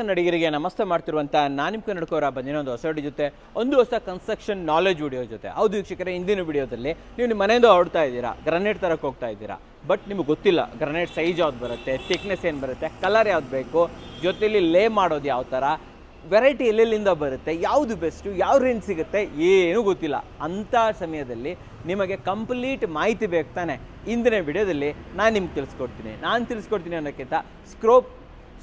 ಕನ್ನಡಿಗರಿಗೆ ನಮಸ್ತೆ ಮಾಡ್ತಿರುವಂಥ ನಾನು ನಿಮ್ಮ ಕನ್ನಡಕವರ ಬಂದಿನೊಂದು ಹೊಸ ವಿಡಿಯೋ ಜೊತೆ ಒಂದು ಹೊಸ ಕನ್ಸ್ಟ್ರಕ್ಷನ್ ನಾಲೆಜ್ ವಿಡಿಯೋ ಜೊತೆ. ಹೌದು ವೀಕ್ಷಕರೇ, ಇಂದಿನ ವಿಡಿಯೋದಲ್ಲಿ ನೀವು ನಿಮ್ಮ ಮನೆಯಿಂದ ಹೊರಡ್ತಾ ಇದ್ದೀರಾ, ಗ್ರಾನೈಟ್ ತರಕ್ಕೆ ಹೋಗ್ತಾ ಇದ್ದೀರಾ, ಬಟ್ ನಿಮಗೆ ಗೊತ್ತಿಲ್ಲ ಗ್ರಾನೈಟ್ ಸೈಜ್ ಯಾವ್ದು ಬರುತ್ತೆ, ಥಿಕ್ನೆಸ್ ಏನು ಬರುತ್ತೆ, ಕಲರ್ ಯಾವ್ದು ಬೇಕು, ಜೊತೆಲಿ ಲೇ ಮಾಡೋದು ಯಾವ ಥರ, ವೆರೈಟಿ ಎಲ್ಲೆಲ್ಲಿಂದ ಬರುತ್ತೆ, ಯಾವುದು ಬೆಸ್ಟು, ಯಾವ ರೇಂಜ್ ಸಿಗುತ್ತೆ, ಏನೂ ಗೊತ್ತಿಲ್ಲ. ಅಂಥ ಸಮಯದಲ್ಲಿ ನಿಮಗೆ ಕಂಪ್ಲೀಟ್ ಮಾಹಿತಿ ಬೇಕು ತಾನೆ. ಇಂದಿನ ವಿಡಿಯೋದಲ್ಲಿ ನಾನು ನಿಮ್ಗೆ ತಿಳಿಸ್ಕೊಡ್ತೀನಿ ಅನ್ನೋಕ್ಕಿಂತ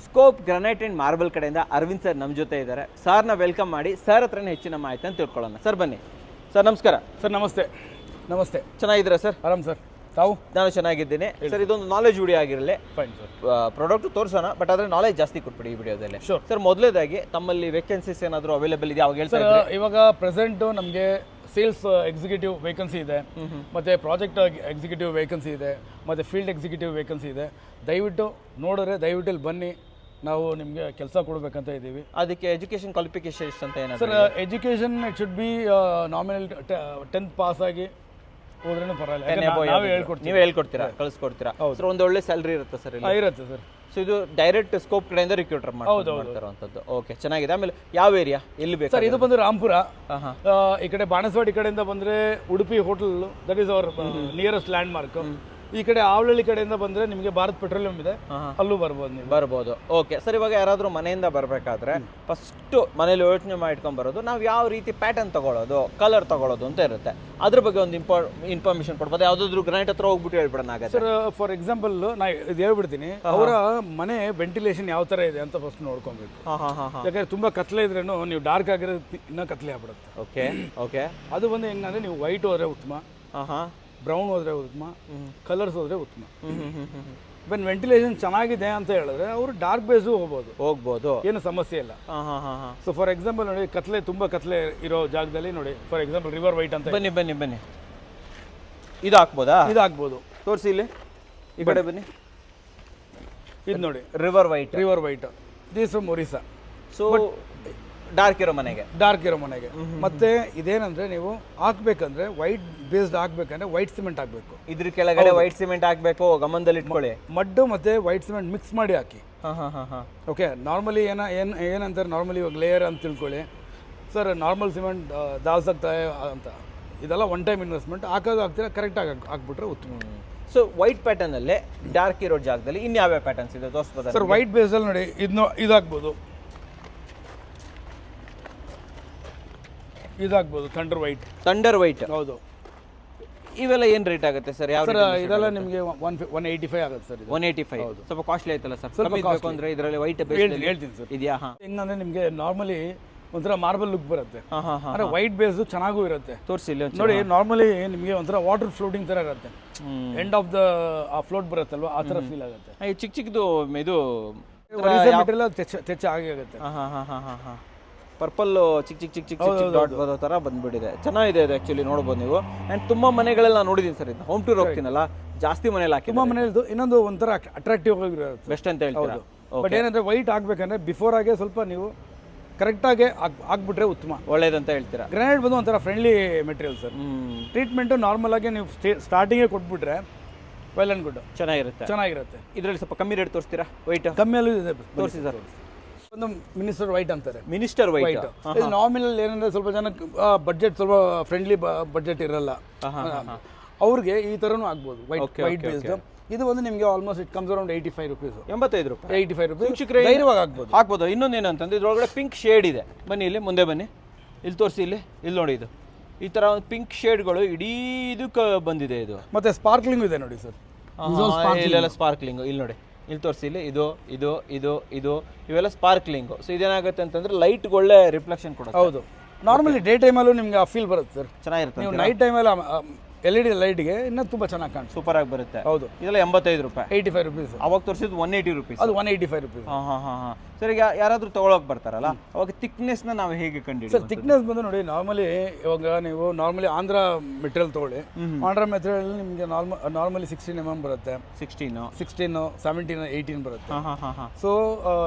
ಸ್ಕೋಪ್ ಗ್ರಾನೈಟ್ ಆ್ಯಂಡ್ ಮಾರ್ಬಲ್ ಕಡೆಯಿಂದ ಅರವಿಂದ್ ಸರ್ ನಮ್ಮ ಜೊತೆ ಇದ್ದಾರೆ. ಸರ್ನ ವೆಲ್ಕಮ್ ಮಾಡಿ ಸರ್ ಹತ್ರನೇ ಹೆಚ್ಚಿನ ಮಾಹಿತಿ ಅಂತ ತಿಳ್ಕೊಳ್ಳೋಣ. ಸರ್ ಬನ್ನಿ. ಸರ್ ನಮಸ್ಕಾರ. ಸರ್ ನಮಸ್ತೆ. ನಮಸ್ತೆ. ಚೆನ್ನಾಗಿದ್ದೀರಾ ಸರ್? ಆರಾಮ್ ಸರ್. ತಾವು? ನಾನು ಚೆನ್ನಾಗಿದ್ದೀನಿ ಸರ್. ಇದೊಂದು ನಾಲೆಜ್ ವಿಡಿಯೋ ಆಗಿರಲಿ. Fine sir. ಪ್ರಾಡಕ್ಟ್ ತೋರಿಸೋಣ, ಬಟ್ ಆದರೆ ನಾಲೆಜ್ ಜಾಸ್ತಿ ಕೊಟ್ಬಿಡಿ ಈ ವಿಡಿಯೋದಲ್ಲಿ. ಸರ್ ಮೊದಲೇದಾಗಿ ತಮ್ಮಲ್ಲಿ ವೇಕೆನ್ಸೀಸ್ ಏನಾದರೂ ಅವೈಲೇಬಲ್ ಇದೆ? ಅವಾಗ ಹೇಳ್ತಾರೆ ಇವಾಗ ಪ್ರೆಸೆಂಟು ನಮಗೆ ಸೇಲ್ಸ್ ಎಕ್ಸಿಕ್ಯೂಟಿವ್ ವೇಕೆನ್ಸಿ ಇದೆ, ಮತ್ತು ಪ್ರಾಜೆಕ್ಟ್ ಎಕ್ಸಿಕ್ಯೂಟಿವ್ ವೇಕೆನ್ಸಿ ಇದೆ, ಮತ್ತು ಫೀಲ್ಡ್ ಎಕ್ಸಿಕ್ಯೂಟಿವ್ ವೇಕೆನ್ಸಿ ಇದೆ. ದಯವಿಟ್ಟು ನೋಡಿದ್ರೆ ದಯವಿಟ್ಟು ಇಲ್ಲಿ ಬನ್ನಿ, ನಾವು ನಿಮಗೆ ಕೆಲಸ ಕೊಡಬೇಕಂತ ಇದ್ದೀವಿ. ಅದಕ್ಕೆ ಎಜುಕೇಷನ್ ಕ್ವಾಲಿಫಿಕೇಶನ್ ಎಷ್ಟು ಅಂತ ಏನಾದ್ರು? Sir education it should be nominal 10th pass ಆಗಿ ಹೋದ್ರೂ ಪರವಾಗಿಲ್ಲ. ನೀವೇ ಹೇಳ್ಕೊಡ್ತೀರಾ, ಕಳಿಸ್ಕೊಡ್ತೀರಾ? ಸರ್ ಒಂದು ಒಳ್ಳೆ ಸ್ಯಾಲ್ರಿ ಇರುತ್ತೆ ಸರ್? ಇರುತ್ತೆ ಸರ್. ಸೊ ಇದು ಡೈರೆಕ್ಟ್ ಸ್ಕೋಪ್ ಕಡೆಯಿಂದ ರಿಕ್ರೂಟರ್ ಮಾಡ್ತಾರಂಥದ್ದು. ಓಕೆ, ಚೆನ್ನಾಗಿದೆ. ಆಮೇಲೆ ಯಾವ ಏರಿಯಾ, ಎಲ್ಲಿ ಬೇಕು ಸರ್? ಇದು ಬಂದು ರಾಂಪುರ. ಈ ಕಡೆ ಬಾಣಸವಾಡಿ ಕಡೆಯಿಂದ ಬಂದರೆ Udupi hotel, that is our nearest land mark. ಈ ಕಡೆ ಆವಳಹಳ್ಳಿ ಕಡೆಯಿಂದ ಬಂದರೆ ನಿಮಗೆ ಭಾರತ್ ಪೆಟ್ರೋಲಿಯಂ ಇದೆ, ಅಲ್ಲೂ ಬರ್ಬೋದು ನೀವು. ಬರ್ಬೋದು. ಓಕೆ ಸರ್, ಇವಾಗ ಯಾರಾದರೂ ಮನೆಯಿಂದ ಬರಬೇಕಾದ್ರೆ ಫಸ್ಟು ಮನೇಲಿ ಯೋಚನೆ ಮಾಡಿಟ್ಕೊಂಡು ಬರೋದು, ನಾವು ಯಾವ ರೀತಿ ಪ್ಯಾಟರ್ನ್ ತೊಗೊಳ್ಳೋದು, ಕಲರ್ ತೊಗೊಳ್ಳೋದು ಅಂತ ಇರುತ್ತೆ. ಅದ್ರ ಬಗ್ಗೆ ಒಂದು ಇನ್ಫಾರ್ಮೇಷನ್ ಕೊಡ್ಬೋದು. ಯಾವುದಾದ್ರು ಗ್ರಾನೈಟ್ ಹತ್ರ ಹೋಗ್ಬಿಟ್ಟು ಹೇಳ್ಬಿಡೋಣ ಆಗುತ್ತೆ ಸರ್. ಫಾರ್ ಎಕ್ಸಾಂಪಲ್ ನಾ ಇದು ಹೇಳ್ಬಿಡ್ತೀನಿ, ಅವರ ಮನೆ ವೆಂಟಿಲೇಷನ್ ಯಾವ ಥರ ಇದೆ ಅಂತ ಫಸ್ಟ್ ನೋಡ್ಕೊಬೇಕು. ಯಾಕಂದ್ರೆ ತುಂಬ ಕತ್ಲೆ ಇದ್ರೇನು ನೀವು ಡಾರ್ಕ್ ಆಗಿರೋದು ಇನ್ನೂ ಕತ್ಲೆ ಆಗ್ಬಿಡುತ್ತೆ. Okay okay. ಅದು ಬಂದು ಹೆಂಗಂದ್ರೆ ನೀವು ವೈಟ್ ಹೋದ್ರೆ ಉತ್ತಮ, ಬ್ರೌನ್ ಹೋದ್ರೆ ಉತ್ತಮ, ಕಲರ್ಸ್ ಹೋದ್ರೆ ಉತ್ತಮ. ಬನ್ ವೆಂಟಿಲೇಷನ್ ಚೆನ್ನಾಗಿದೆ ಅಂತ ಹೇಳಿದ್ರೆ ಅವರು ಡಾರ್ಕ್ ಬೇಸು ಹೋಗ್ಬೋದು, ಏನು ಸಮಸ್ಯೆ ಇಲ್ಲ. ಸೊ ಫಾರ್ ಎಕ್ಸಾಂಪಲ್ ನೋಡಿ, ಕತ್ಲೆ ತುಂಬ ಕತ್ಲೆ ಇರೋ ಜಾಗದಲ್ಲಿ ನೋಡಿ, ಫಾರ್ ಎಕ್ಸಾಂಪಲ್ ರಿವರ್ ವೈಟ್ ಅಂತ. ಬನ್ನಿ ಇದು ಹಾಕ್ಬೋದಾ? ಇದು ಹಾಕ್ಬೋದು. ತೋರಿಸಿ ಇಲ್ಲಿ, ಈ ಕಡೆ ಬನ್ನಿ. ಇದು ನೋಡಿ, river white. This from Orissa. So dark ಇರೋ ಮನೆಗೆ. ಮತ್ತೆ ಇದೇನಂದ್ರೆ ನೀವು ಹಾಕ್ಬೇಕಂದ್ರೆ ವೈಟ್ ಬೇಸ್ಡ್ ಹಾಕ್ಬೇಕಂದ್ರೆ ವೈಟ್ ಸಿಮೆಂಟ್ ಹಾಕ್ಬೇಕು. ಇದ್ರ ಕೆಳಗಡೆ ವೈಟ್ ಸಿಮೆಂಟ್ ಹಾಕ್ಬೇಕು, ಗಮನದಲ್ಲಿ ಇಟ್ಕೊಳ್ಳಿ. ಮಡ್ಡು ಮತ್ತೆ ವೈಟ್ ಸಿಮೆಂಟ್ ಮಿಕ್ಸ್ ಮಾಡಿ ಹಾಕಿ. ಓಕೆ. ನಾರ್ಮಲಿ ಏನಂತಾರೆ, ನಾರ್ಮಲಿ ಇವಾಗ ಲೇಯರ್ ಅಂತ ತಿಳ್ಕೊಳ್ಳಿ ಸರ್. ನಾರ್ಮಲ್ ಸಿಮೆಂಟ್ ದಾಲ್ಸಾಗ್ತಾವೆ ಅಂತ, ಇದೆಲ್ಲ ಒನ್ ಟೈಮ್ ಇನ್ವೆಸ್ಟ್ಮೆಂಟ್. ಹಾಕ್ತೀರಾ ಕರೆಕ್ಟಾಗಿ ಹಾಕ್ಬಿಟ್ರೆ ಉತ್ತಮ. ಸೊ ವೈಟ್ ಪ್ಯಾಟರ್ನ್ ಅಲ್ಲೇ ಡಾರ್ಕ್ ಇರೋ ಜಾಗದಲ್ಲಿ ಇನ್ಯಾವ ಪ್ಯಾಟರ್ನ್ಸ್ ಇದೆ ತೋರಿಸ್ಬೋದು ಸರ್? ವೈಟ್ ಬೇಸಲ್ಲಿ ನೋಡಿ, ಇದು ಹಾಕ್ಬೋದು, ಇದಾಗ್ಬೋದು ಥಂಡರ್ ವೈಟ್. ಹೌದು. ಇವೆಲ್ಲ ಏನು ರೇಟ್ ಆಗುತ್ತೆ ಸರ್? ಯಾವ ಸರ್ ಇದೆಲ್ಲ ನಿಮಗೆ 185 ಆಗುತ್ತೆ ಸರ್. 185 ಸ್ವಲ್ಪ ಕಾಸ್ಟ್ಲಿ ಆಯ್ತಲ್ಲ ಸರ್? ಸ್ವಲ್ಪ ಬೇಕು ಅಂದ್ರೆ ಇದರಲ್ಲಿ ವೈಟ್ ಹೇಳ್ತೀನಿ ಸರ್. ಇದೆಯಾ? ಹೆಂಗಂದ್ರೆ ನಿಮಗೆ ನಾರ್ಮಲಿ ಒಂಥರ ಮಾರ್ಬಲ್ ಲುಕ್ ಬರುತ್ತೆ, ಅಂದ್ರೆ ವೈಟ್ ಬೇಸ್ ಚೆನ್ನಾಗೂ ಇರುತ್ತೆ. ತೋರಿಸಿ ನೋಡಿ, ನಾರ್ಮಲಿ ನಿಮಗೆ ಒಂಥರ ವಾಟರ್ ಫ್ಲೋಟಿಂಗ್ ತರ ಇರುತ್ತೆ. ಎಂಡ್ ಆಫ್ ದ ಆ ಫ್ಲೋಟ್ ಬರುತ್ತಲ್ವಾ, ಆ ತರ ಫೀಲ್ ಆಗುತ್ತೆ. ಚಿಕ್ಕದು ಇದು ಮೆಟೀರಿಯಲ್ ತೆಚ್ಚ ಆಗುತ್ತೆ. ಪರ್ಪಲ್ ಚಿಕ್ಕ ಡಾಟ್ ಬರೋ ಥರ ಬಂದ್ಬಿಟ್ಟಿದೆ. ಚೆನ್ನಾಗಿದೆ ಇದು ಆ್ಯಕ್ಚುಲಿ, ನೋಡ್ಬೋದು ನೀವು. ಆ್ಯಂಡ್ ತುಂಬ ಮನೆಗಳೆಲ್ಲ ನೋಡಿದ್ದೀನಿ ಸರ್. ಇದು ಹೋಮ್ ಟೂರ್ ಹೋಗ್ತೀನಲ್ಲ, ಜಾಸ್ತಿ ಮನೇಲಿ ಹಾಕಿ ತುಂಬ ಮನೇಲಿ ಇನ್ನೊಂದು ಒಂಥರ ಅಟ್ರಾಕ್ಟಿವ್ ಆಗಿರುತ್ತೆ, ಬೆಸ್ಟ್ ಅಂತ ಹೇಳ್ತೀರಾ. ಬಟ್ ಏನಂದ್ರೆ ವೈಟ್ ಹಾಕ್ಬೇಕಂದ್ರೆ ಬಿಫೋರ್ ಆಗಿ ಸ್ವಲ್ಪ ನೀವು ಕರೆಕ್ಟಾಗಿ ಹಾಕ್ಬಿಟ್ರೆ ಉತ್ತಮ, ಒಳ್ಳೇದಂತ ಹೇಳ್ತೀರಾ. ಗ್ರಾನೈಟ್ ಬಂದು ಒಂಥರ friendly material sir. Treatment normal ಆಗಿ ನೀವು ಸ್ಟಾರ್ಟಿಂಗೇ ಕೊಟ್ಬಿಟ್ರೆ ವೆಲ್ ಆ್ಯಂಡ್ ಗುಡ್, ಚೆನ್ನಾಗಿರುತ್ತೆ. ಇದರಲ್ಲಿ ಸ್ವಲ್ಪ ಕಮ್ಮಿ ರೇಟ್ ತೋರಿಸ್ತೀರಾ? ವೈಟ್ ಕಮ್ಮಿಯಲ್ಲೂ ಇದೆ, ತೋರಿಸಿ ಸರ್. ಒಂದು ಮಿನಿಸ್ಟರ್ ವೈಟ್ ಅಂತಾರೆ. ಮಿನಿಸ್ಟರ್ ವೈಟ್ ಇದು ನಾಮಿನಲ್ ಏನಂದ್ರೆ ಸ್ವಲ್ಪ ಜನಕ್ಕೆ ಬಡ್ಜೆಟ್ ಸ್ವಲ್ಪ ಫ್ರೆಂಡ್ಲಿ ಬಡ್ಜೆಟ್ ಇರಲ್ಲ, ಅವ್ರಿಗೆ ಈ ಥರನೂ ಆಗ್ಬೋದು. ವೈಟ್ ಬೇಸ್ಡ್ ಇದು ಒಂದು ನಿಮಗೆ almost it comes around 85 rupees. 85 rupees ಧೈರ್ಯವಾಗಿ ಹಾಕ್ಬೋದು. ಇನ್ನೊಂದು ಏನಂತಂದ್ರೆ ಇದ್ರೊಳಗಡೆ ಪಿಂಕ್ ಶೇಡ್ ಇದೆ. ಬನ್ನಿ ಇಲ್ಲಿ ಮುಂದೆ ಬನ್ನಿ, ಇಲ್ಲಿ ತೋರಿಸಿ. ಇಲ್ಲಿ ನೋಡಿ, ಇದು ಈ ಥರ ಒಂದು ಪಿಂಕ್ ಶೇಡ್ಗಳು ಇಡೀ ಇದಕ್ಕೆ ಬಂದಿದೆ. ಇದು ಮತ್ತೆ ಸ್ಪಾರ್ಕ್ಲಿಂಗ್ ಇದೆ ನೋಡಿ ಸರ್. ಇಲ್ಲೆಲ್ಲ ಸ್ಪಾರ್ಕ್ಲಿಂಗ್ ಇಲ್ಲಿ ನೋಡಿ, ಇಲ್ಲಿ ತೋರಿಸಿ. ಇಲ್ಲಿ ಇದು ಇವೆಲ್ಲ ಸ್ಪಾರ್ಕ್ಲಿಂಗು. ಸೊ ಇದೇನಾಗುತ್ತೆ ಅಂತಂದ್ರೆ ಲೈಟ್ ಒಳ್ಳೆ ರಿಫ್ಲೆಕ್ಷನ್ ಕೊಡುತ್ತೆ. ಹೌದು. ನಾರ್ಮಲಿ ಡೇ ಟೈಮಲ್ಲೂ ನಿಮ್ಗೆ ಆ ಫೀಲ್ ಬರುತ್ತೆ ಸರ್, ಚೆನ್ನಾಗಿರುತ್ತೆ. ನೀವು ನೈಟ್ ಟೈಮಲ್ಲಿ LED ಲೈಟ್ಗೆ ಇನ್ನೂ ತುಂಬ ಚೆನ್ನಾಗಿ ಕಾಣುತ್ತೆ, ಸೂಪರ್ ಆಗಿ ಬರುತ್ತೆ. ಹೌದು. ಇದೆಲ್ಲ 85 ರೂಪಾಯಿ. 85 ರೂಪೀಸ್. ಅವಾಗ ತೋರಿಸಿದ್ದು 180 ರೂಪೀಸ್. ಅದು 185 ರೂಪೀಸ್. ಸರ್, ಈಗ ಯಾರಾದರೂ ತಗೊಳಕ್ ಬರ್ತಾರಲ್ಲ, ಅವಾಗ ಥಿಕ್ನೆಸ್ನ ನಾವು ಹೇಗೆ ಕಂಡು? ಸರ್ ಥಿಕ್ನೆಸ್ ಬಂದು ನೋಡಿ, ನಾರ್ಮಲಿ ಇವಾಗ ನೀವು ನಾರ್ಮಲಿ ಆಂಧ್ರ ಮೆಟೀರಿಯಲ್ ತೊಗೊಳ್ಳಿ. ಆಂಧ್ರ ಮೆಟೀರಿಯಲ್ ನಿಮಗೆ ನಾರ್ಮಲಿ 16 mm ಬರುತ್ತೆ, 16, 17, 18 ಬರುತ್ತೆ. ಸೊ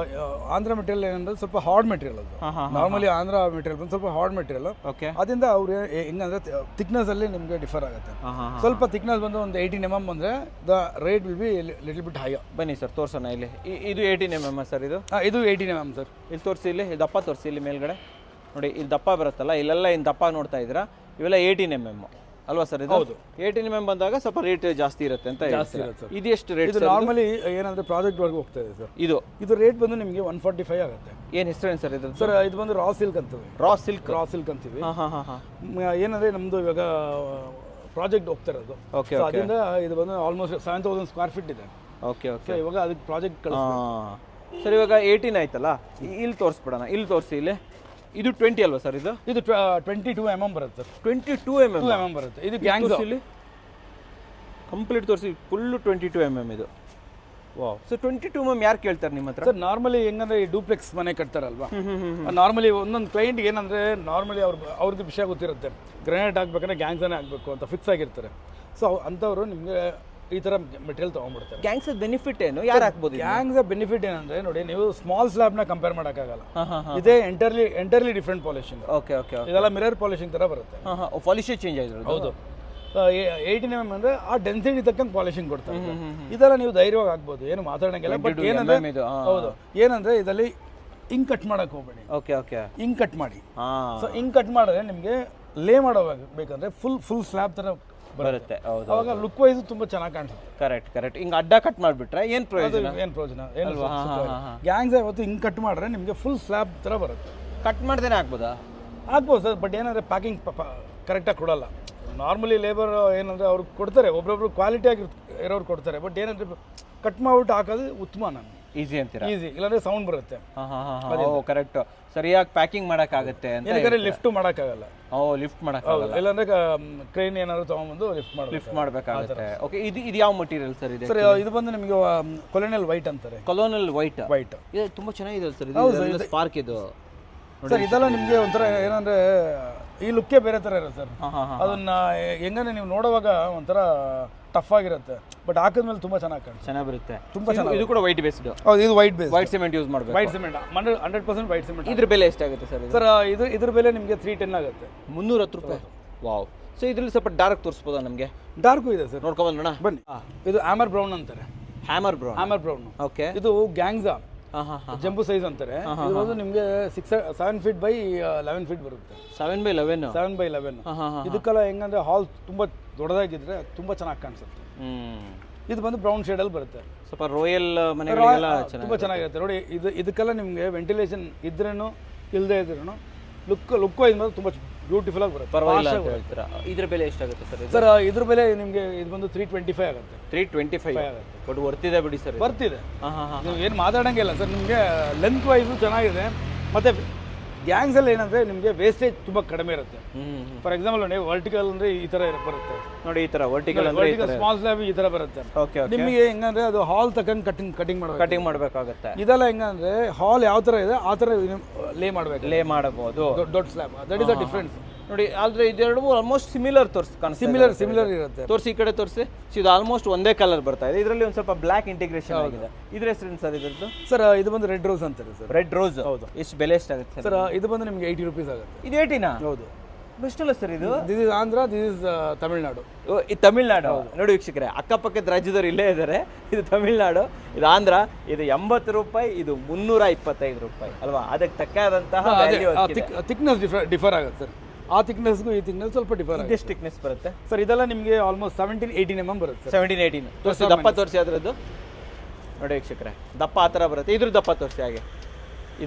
ಆಂಧ್ರ ಮೆಟೀರಿಯಲ್ ಏನಂದ್ರೆ ಸ್ವಲ್ಪ ಹಾರ್ಡ್ ಮೆಟೀರಿಯಲ್. ಅದು ನಾರ್ಮಲಿ ಆಂಧ್ರ ಮೆಟೀರಿಯಲ್ ಬಂದು ಸ್ವಲ್ಪ ಹಾರ್ಡ್ ಮೆಟೀರಿಯಲ್. ಅದರಿಂದ ಅವ್ರು ಹೆಂಗಂದ್ರೆ ಥಿಕ್ನೆಸ್ ಅಲ್ಲಿ ನಿಮಗೆ ಡಿಫರ್ ಆಗುತ್ತೆ. ಸ್ವಲ್ಪ ಥಿಕ್ನೆಸ್ ಬಂದು ಒಂದು 18 mm ಬಂದ್ರೆ the rate will be little bit high. ಬನ್ನಿ ಸರ್ ತೋರ್ಸೋಣ. ಇಲ್ಲಿ ಇದು 18 mm ಸರ್. ಇದು 18 mm ಸರ್. ಇಲ್ಲಿ ತೋರಿಸಿ, ಇಲ್ಲಿ ದಪ್ಪ ತೋರಿಸಿ, ಇಲ್ಲಿ ಮೇಲ್ಗಡೆ ನೋಡಿ, ಇಲ್ಲಿ ದಪ್ಪ ಬರುತ್ತಲ್ಲ, ಇಲ್ಲೆಲ್ಲ ಏನು ದಪ್ಪ ನೋಡ್ತಾ ಇದ್ದೀರಾ, ಇವೆಲ್ಲ 18 mm ಅಲ್ವಾ ಸರ್? ಇದು ಹೌದು. 18 mm ಬಂದಾಗ ಸ್ವಲ್ಪ ರೇಟ್ ಜಾಸ್ತಿ ಇರುತ್ತೆ ಅಂತ ಜಾಸ್ತಿ ಇರುತ್ತೆ ಸರ್. ಇದು ಎಷ್ಟು ರೇಟ್? ಇದು ನಾರ್ಮಲಿ ಏನಂದ್ರೆ ಪ್ರಾಜೆಕ್ಟ್ ವರ್ಗ ಹೋಗ್ತಾ ಇದೆ ಸರ್. ಇದು ರೇಟ್ ಬಂದು ನಿಮಗೆ 145 ಆಗುತ್ತೆ. ಏನು ಹೆಸರೇನು ಸರ್ ಇದು? ಸರ್ ಇದು ಬಂದು ರಾ ಸಿಲ್ಕ್ ಅಂತೀವಿ. ರಾ ಸಿಲ್ಕ್ ಅಂತೀವಿ. ಹಾಂ. ಏನಂದ್ರೆ ನಮ್ದು ಇವಾಗ ಪ್ರಾಜೆಕ್ಟ್ ಹೋಗ್ತಾ ಇರೋದು. ಓಕೆ. ಅದರಿಂದ ಇದು ಬಂದು ಆಲ್ಮೋಸ್ಟ್ 7000 ಸ್ಕ್ವೇರ್ ಫೀಟ್ ಇದೆ. ಓಕೆ. ಇವಾಗ ಅದಕ್ಕೆ ಪ್ರಾಜೆಕ್ಟ್ ಸರ್ ಇವಾಗ 18 ಆಯ್ತಲ್ಲ, ಇಲ್ಲಿ ತೋರಿಸ್ಬಿಡೋಣ. ಇಲ್ಲಿ ತೋರಿಸಿ, ಇಲ್ಲಿ ಇದು 20 ಅಲ್ವಾ ಸರ್? ಇದು 22 mm ಬರುತ್ತೆ. 22 mm ಬರುತ್ತೆ. ಇದು ಗ್ಯಾಂಗ್ಸ್ ಇಲ್ಲಿ ಕಂಪ್ಲೀಟ್ ತೋರಿಸಿ, ಫುಲ್ಲು 22 mm ಇದು. ವಾವ್. ಸೊ 22 mm ಯಾರು ಕೇಳ್ತಾರೆ ನಿಮ್ಮ ಹತ್ರ? ಸರ್ ನಾರ್ಮಲಿ ಹೆಂಗಂದ್ರೆ ಈ ಡೂಪ್ಲೆಕ್ಸ್ ಮನೆ ಕಟ್ತಾರಲ್ವಾ, ನಾರ್ಮಲಿ ಒಂದೊಂದು ಕ್ಲೈಂಟ್ಗೆ ಏನಂದ್ರೆ ನಾರ್ಮಲಿ ಅವ್ರಿಗೆ ವಿಷಯ ಗೊತ್ತಿರುತ್ತೆ, ಗ್ರಾನೈಟ್ ಹಾಕ್ಬೇಕಂದ್ರೆ ಗ್ಯಾಂಗ್ಸನೇ ಆಗಬೇಕು ಅಂತ ಫಿಕ್ಸ್ ಆಗಿರ್ತಾರೆ. ಸೊ ಅಂಥವ್ರು ನಿಮಗೆ ಈ ಥರ ಮೆಟೀರಿಯಲ್ ತೊಗೊಂಡ್ಬಿಡ್ತಾರೆ. ಗ್ಯಾಂಗ್ಸ್ ಬೆನಿಫಿಟ್ ಏನು, ಯಾರು ಹಾಕ್ಬೋದು? ಗ್ಯಾಂಗ್ಸ್ ಬೆನಿಫಿಟ್ ಏನಂದ್ರೆ ನೋಡಿ, ನೀವು ಸ್ಮಾಲ್ ಸ್ಲ್ಯಾಬ್ನ ಕಂಪೇರ್ ಮಾಡೋಕ್ಕಾಗಲ್ಲ. ಇದೇ ಎಂಟರ್ಲಿ ಡಿಫ್ರೆಂಟ್ ಪಾಲಿಶಿಂಗ್. ಓಕೆ. ಇದೆಲ್ಲ ಮಿರರ್ ಪಾಲಿಶಿಂಗ್ ಥರ ಬರುತ್ತೆ. ಪಾಲಿಶೇ ಚೇಂಜ್ ಆಗಿದೆ. ಹೌದು. 18 mm ಅಂದ್ರೆ ಆ ಡೆನ್ಸಿಟಿ ತಕ್ಕಂಗೆ ಪಾಲಿಶಿಂಗ್ ಕೊಡ್ತಾರೆ. ಇದೆಲ್ಲ ನೀವು ಧೈರ್ಯವಾಗಿ ಹಾಕ್ಬೋದು, ಏನು ಮಾತಾಡೋಂಗಿಲ್ಲ. ಬಟ್ ಏನಂದ್ರೆ ಹೌದು, ಏನಂದ್ರೆ ಇದರಲ್ಲಿ ಇಂಕ್ ಕಟ್ ಮಾಡಕ್ ಹೋಗ್ಬೇಡಿ. ಓಕೆ. ಇಂಕ್ ಕಟ್ ಮಾಡಿ. ಸೊ ಇಂಕ್ ಕಟ್ ಮಾಡಿದ್ರೆ ನಿಮಗೆ ಲೇ ಬೇಕಂದ್ರೆ ಫುಲ್ ಸ್ಲ್ಯಾಬ್ ತರ ಬರುತ್ತೆ. ಹೌದು. ಅವಾಗ ಲುಕ್ ವೈಸ್ ತುಂಬಾ ಚೆನ್ನಾಗಿ ಕಾಣಿಸುತ್ತೆ. ಕರೆಕ್ಟ್. ಹಿಂಗೆ ಅಡ್ಡ ಕಟ್ ಮಾಡಿಬಿಟ್ರೆ ಏನು ಪ್ರಯೋಜನ? ಗ್ಯಾಂಗ್ಸ್ ಇವತ್ತು ಹಿಂಗೆ ಕಟ್ ಮಾಡಿದ್ರೆ ನಿಮಗೆ ಫುಲ್ ಸ್ಲ್ಯಾಬ್ ತರ ಬರುತ್ತೆ. ಕಟ್ ಮಾಡ್ದೇನೆ ಹಾಕ್ಬೋದು ಸರ್. ಬಟ್ ಏನಂದ್ರೆ ಪ್ಯಾಕಿಂಗ್ ಕರೆಕ್ಟಾಗಿ ಕೊಡಲ್ಲ. ನಾರ್ಮಲಿ ಲೇಬರ್ ಏನಂದ್ರೆ ಅವ್ರಿಗೆ ಕೊಡ್ತಾರೆ, ಒಬ್ಬೊಬ್ರು ಕ್ವಾಲಿಟಿಯಾಗಿ ಇರೋರು ಕೊಡ್ತಾರೆ. ಬಟ್ ಏನಂದ್ರೆ ಕಟ್ ಮಾಡಿಬಿಟ್ಟು ಹಾಕೋದು ಉತ್ತಮ. ನಾನು ಈಸಿ ಅಂತೀರಾ? ಈಸಿ, ಇಲ್ಲಾಂದ್ರೆ ಸೌಂಡ್ ಬರುತ್ತೆ. ಕರೆಕ್ಟ್. ಸರಿಯಾಗಿ ಪ್ಯಾಕಿಂಗ್ ಮಾಡೋಕ್ಕಾಗತ್ತೆ ಅಂತ. ಲಿಫ್ಟ್ ಮಾಡೋಕ್ಕಾಗಲ್ಲ. ಲಿಫ್ಟ್ ಮಾಡೋಕ್ಕಾಗಲ್ಲ. ಇಲ್ಲಾಂದ್ರೆ ಕ್ರೇನ್ ಏನಾದ್ರು ತೊಗೊಂಡ್ಬಂದು ಲಿಫ್ಟ್ ಮಾಡಬೇಕಾಗುತ್ತೆ. ಓಕೆ. ಇದು ಯಾವ ಮಟೀರಿಯಲ್ ಸರ್? ಇದೆ ಸರ್ ಇದು ಬಂದು ನಿಮಗೆ ಕೊಲೋನಿಯಲ್ ವೈಟ್ ಅಂತಾರೆ. Colonial white. ಇದು ತುಂಬಾ ಚೆನ್ನಾಗಿದೆ ಸರ್. ಇದು ಸ್ಪಾರ್ಕ್. ಇದು ಸರ್ ಇದೆಲ್ಲ ನಿಮಗೆ ಒಂಥರ ಏನಂದ್ರೆ ಈ ಲುಕ್ಕೇ ಬೇರೆ ಥರ ಇರುತ್ತೆ ಸರ್. ಅದನ್ನ ಹೆಂಗಂದ್ರೆ ನೀವು ನೋಡುವಾಗ ಒಂಥರ ಟಫ್ ಆಗಿರುತ್ತೆ, ಬಟ್ ಹಾಕಿದ್ಮೇಲೆ ತುಂಬಾ ಚೆನ್ನಾಗಿ ಬರುತ್ತೆ. ತುಂಬಾ ಚೆನ್ನಾಗಿ. ಇದು ಕೂಡ ವೈಟ್ ಬೇಸ್ಡ್. ಹೌದು, ಇದು white base. White cement use ಮಾಡಬೇಕು. White cement 100% white cement. ಇದ್ರ ಬೆಲೆ ಎಷ್ಟಾಗುತ್ತೆ ಸರ್? ಸರ್ ಇದ್ರ ಬೆಲೆ ನಿಮಗೆ 310 ಆಗುತ್ತೆ. 310 ರೂಪಾಯಿ. ವಾವ್. ಸೊ ಇದ್ರಲ್ಲಿ ಸ್ವಲ್ಪ ಡಾರ್ಕ್ ತೋರಿಸ್ಬೋದಾ ನಮಗೆ? ಡಾರ್ಕು ಇದೆ ಸರ್, ನೋಡ್ಕೊಂಬಂದೋಣ ಬನ್ನಿ. ಇದು ಹ್ಯಾಮರ್ ಬ್ರೌನ್ ಅಂತಾರೆ. Hammer brown. ಓಕೆ. ಇದು ಗ್ಯಾಂಗ್ಸಾ ಜಂಬು ಸೈಜ್ ಅಂತಾರೆ. ಇದು ಒಂದು ನಿಮಗೆ 7 ಫೀಟ್ ಬೈ 11 ಫೀಟ್ ಬರುತ್ತೆ. 7x11. ಇದಕ್ಕೆಲ್ಲ ಹೆಂಗಂದ್ರೆ ಹಾಲ್ ತುಂಬಾ ದೊಡ್ಡದಾಗಿದ್ರೆ ತುಂಬಾ ಚೆನ್ನಾಗಿ ಕಾಣಿಸುತ್ತೆ. ಇದು ಬಂದು ಬ್ರೌನ್ ಶೇಡ್ ಅಲ್ಲಿ ಬರುತ್ತೆ. ಸ್ವಲ್ಪ ರಾಯಲ್ ಮನೆಗಳಿಗೆಲ್ಲ ತುಂಬಾ ಚೆನ್ನಾಗಿರುತ್ತೆ ನೋಡಿ. ಇದಕ್ಕೆಲ್ಲ ನಿಮಗೆ ವೆಂಟಿಲೇಷನ್ ಇದ್ರೇನು ಇಲ್ಲದೆ ಇದ್ರೂ ಲುಕ್ ವೈಸ್ ಮಾತ್ರ ತುಂಬಾ ಬ್ಯೂಟಿಫುಲ್ ಆಗಿ ಬರುತ್ತೆ. ಪರವಾಗಿಲ್ಲ ಅಂತ ಹೇಳ್ತೀರಾ? ಇದ್ರ ಬೆಲೆ ಎಷ್ಟಾಗುತ್ತೆ ಸರ್? ಸರ್ ಇದ್ರ ಬೆಲೆ ನಿಮಗೆ ಇದು ಬಂದು 325 ಆಗುತ್ತೆ. 325 ಆಗುತ್ತೆ. ಬಟ್ ವರ್ತಿದೆ ಬಿಡಿ ಸರ್. ಬರ್ತಿದೆ, ನೀವು ಏನು ಮಾತಾಡಂಗಿಲ್ಲ ಸರ್. ನಿಮಗೆ ಲೆಂತ್ ವೈಸು ಚೆನ್ನಾಗಿದೆ. ಮತ್ತೆ ಗ್ಯಾಂಗ್ಸ್ ಅಲ್ಲಿ ಏನಂದ್ರೆ ನಿಮಗೆ ವೇಸ್ಟೇಜ್ ತುಂಬಾ ಕಡಿಮೆ ಇರುತ್ತೆ. ಫಾರ್ ಎಕ್ಸಾಂಪಲ್ ನೋಡಿ, ವರ್ಟಿಕಲ್ ಅಂದ್ರೆ ಈ ತರ ಬರುತ್ತೆ ನೋಡಿ. ಈ ತರ ವರ್ಟಿಕಲ್ ಸ್ಮಾಲ್ ಸ್ಲ್ಯಾಬ್ ಈ ತರ ಬರುತ್ತೆ. ನಿಮಗೆ ಹೆಂಗಂದ್ರೆ ಅದು ಹಾಲ್ ತಕ್ಕಂಗೆ ಕಟಿಂಗ್ ಮಾಡಬೇಕಾಗುತ್ತೆ. ಇದೆಲ್ಲ ಹೆಂಗಂದ್ರೆ ಹಾಲ್ ಯಾವ ತರ ಇದೆ ಆ ತರ ಲೇ ಮಾಡಬಹುದು. ದೊಡ್ಡ slab, that is the difference ನೋಡಿ. ಆದ್ರೆ ಇದೆರಡು ಆಲ್ಮೋಸ್ಟ್ ಸಿಮಿಲರ್ ಸಿಮಿಲರ್ ಇರುತ್ತೆ. ತೋರಿಸಿ, ಈ ಕಡೆ ತೋರಿಸಿ. ಇದು ಆಲ್ಮೋಸ್ಟ್ ಒಂದೇ ಕಲರ್ ಬರ್ತಾ ಇದೆ. ಇದರಲ್ಲಿ ಒಂದು ಸ್ವಲ್ಪ ಬ್ಲಾಕ್ ಇಂಟಿಗ್ರೇಷನ್ ಆಗಿದೆ. ಇದ್ರ ಹೆಸರೇನು ಸರ್ ಇದ್ರದ್ದು? ಸರ್ ಇದು ಬಂದು ರೆಡ್ ರೋಸ್ ಅಂತಾರೆ ಸರ್. Red rose. ಹೌದು. ಎಷ್ಟು ಬೆಲೆ ಎಷ್ಟಾಗುತ್ತೆ ಸರ್? ಇದು ಬಂದು ನಿಮಗೆ 80 ರೂಪೀಸ್ ಆಗುತ್ತೆ. ಇದು 80ನಾ? ಹೌದು. ಬೆಸ್ಟ್ ಅಲ್ಲ ಸರ್ ಇದು? This is Andhra, this is Tamil Nadu. ಇದು ತಮಿಳ್ನಾಡು. ನೋಡಿ ವೀಕ್ಷಕರೇ, ಅಕ್ಕಪಕ್ಕದ ರಾಜ್ಯದವರು ಇಲ್ಲೇ ಇದ್ದಾರೆ. ಇದು ತಮಿಳ್ನಾಡು, ಇದು ಆಂಧ್ರ. ಇದು 80 ರೂಪಾಯಿ, ಇದು 325 ರೂಪಾಯಿ ಅಲ್ವಾ? ಅದಕ್ಕೆ ತಕ್ಕಾದಂತಹ ಥಿಕ್ನೆಸ್ ಡಿಫರ್ ಆಗುತ್ತೆ ಸರ್. ಆ ಥಿಕ್ನೆಸ್ಗೂ ಈ ಥಿಕ್ನೆಸ್ ಸ್ವಲ್ಪ ಡಿಫರ್ ಆಗುತ್ತೆ. ಎಷ್ಟು ಥಿಕ್ನೆಸ್ ಬರುತ್ತೆ ಸರ್? ಇದೆಲ್ಲ ನಿಮಗೆ ಆಲ್ಮೋಸ್ಟ್ 17-18 mm ಬರುತ್ತೆ. 17-18. ತೋರಿಸಿ, ದಪ್ಪ ತೋರಿಸಿ ಅದರದ್ದು. ನೋಡಿ ವೀಕ್ಷಕರೇ, ದಪ್ಪ ಆ ಥರ ಬರುತ್ತೆ. ಇದ್ರ ದಪ್ಪ ತೋರಿಸಿ ಹಾಗೆ.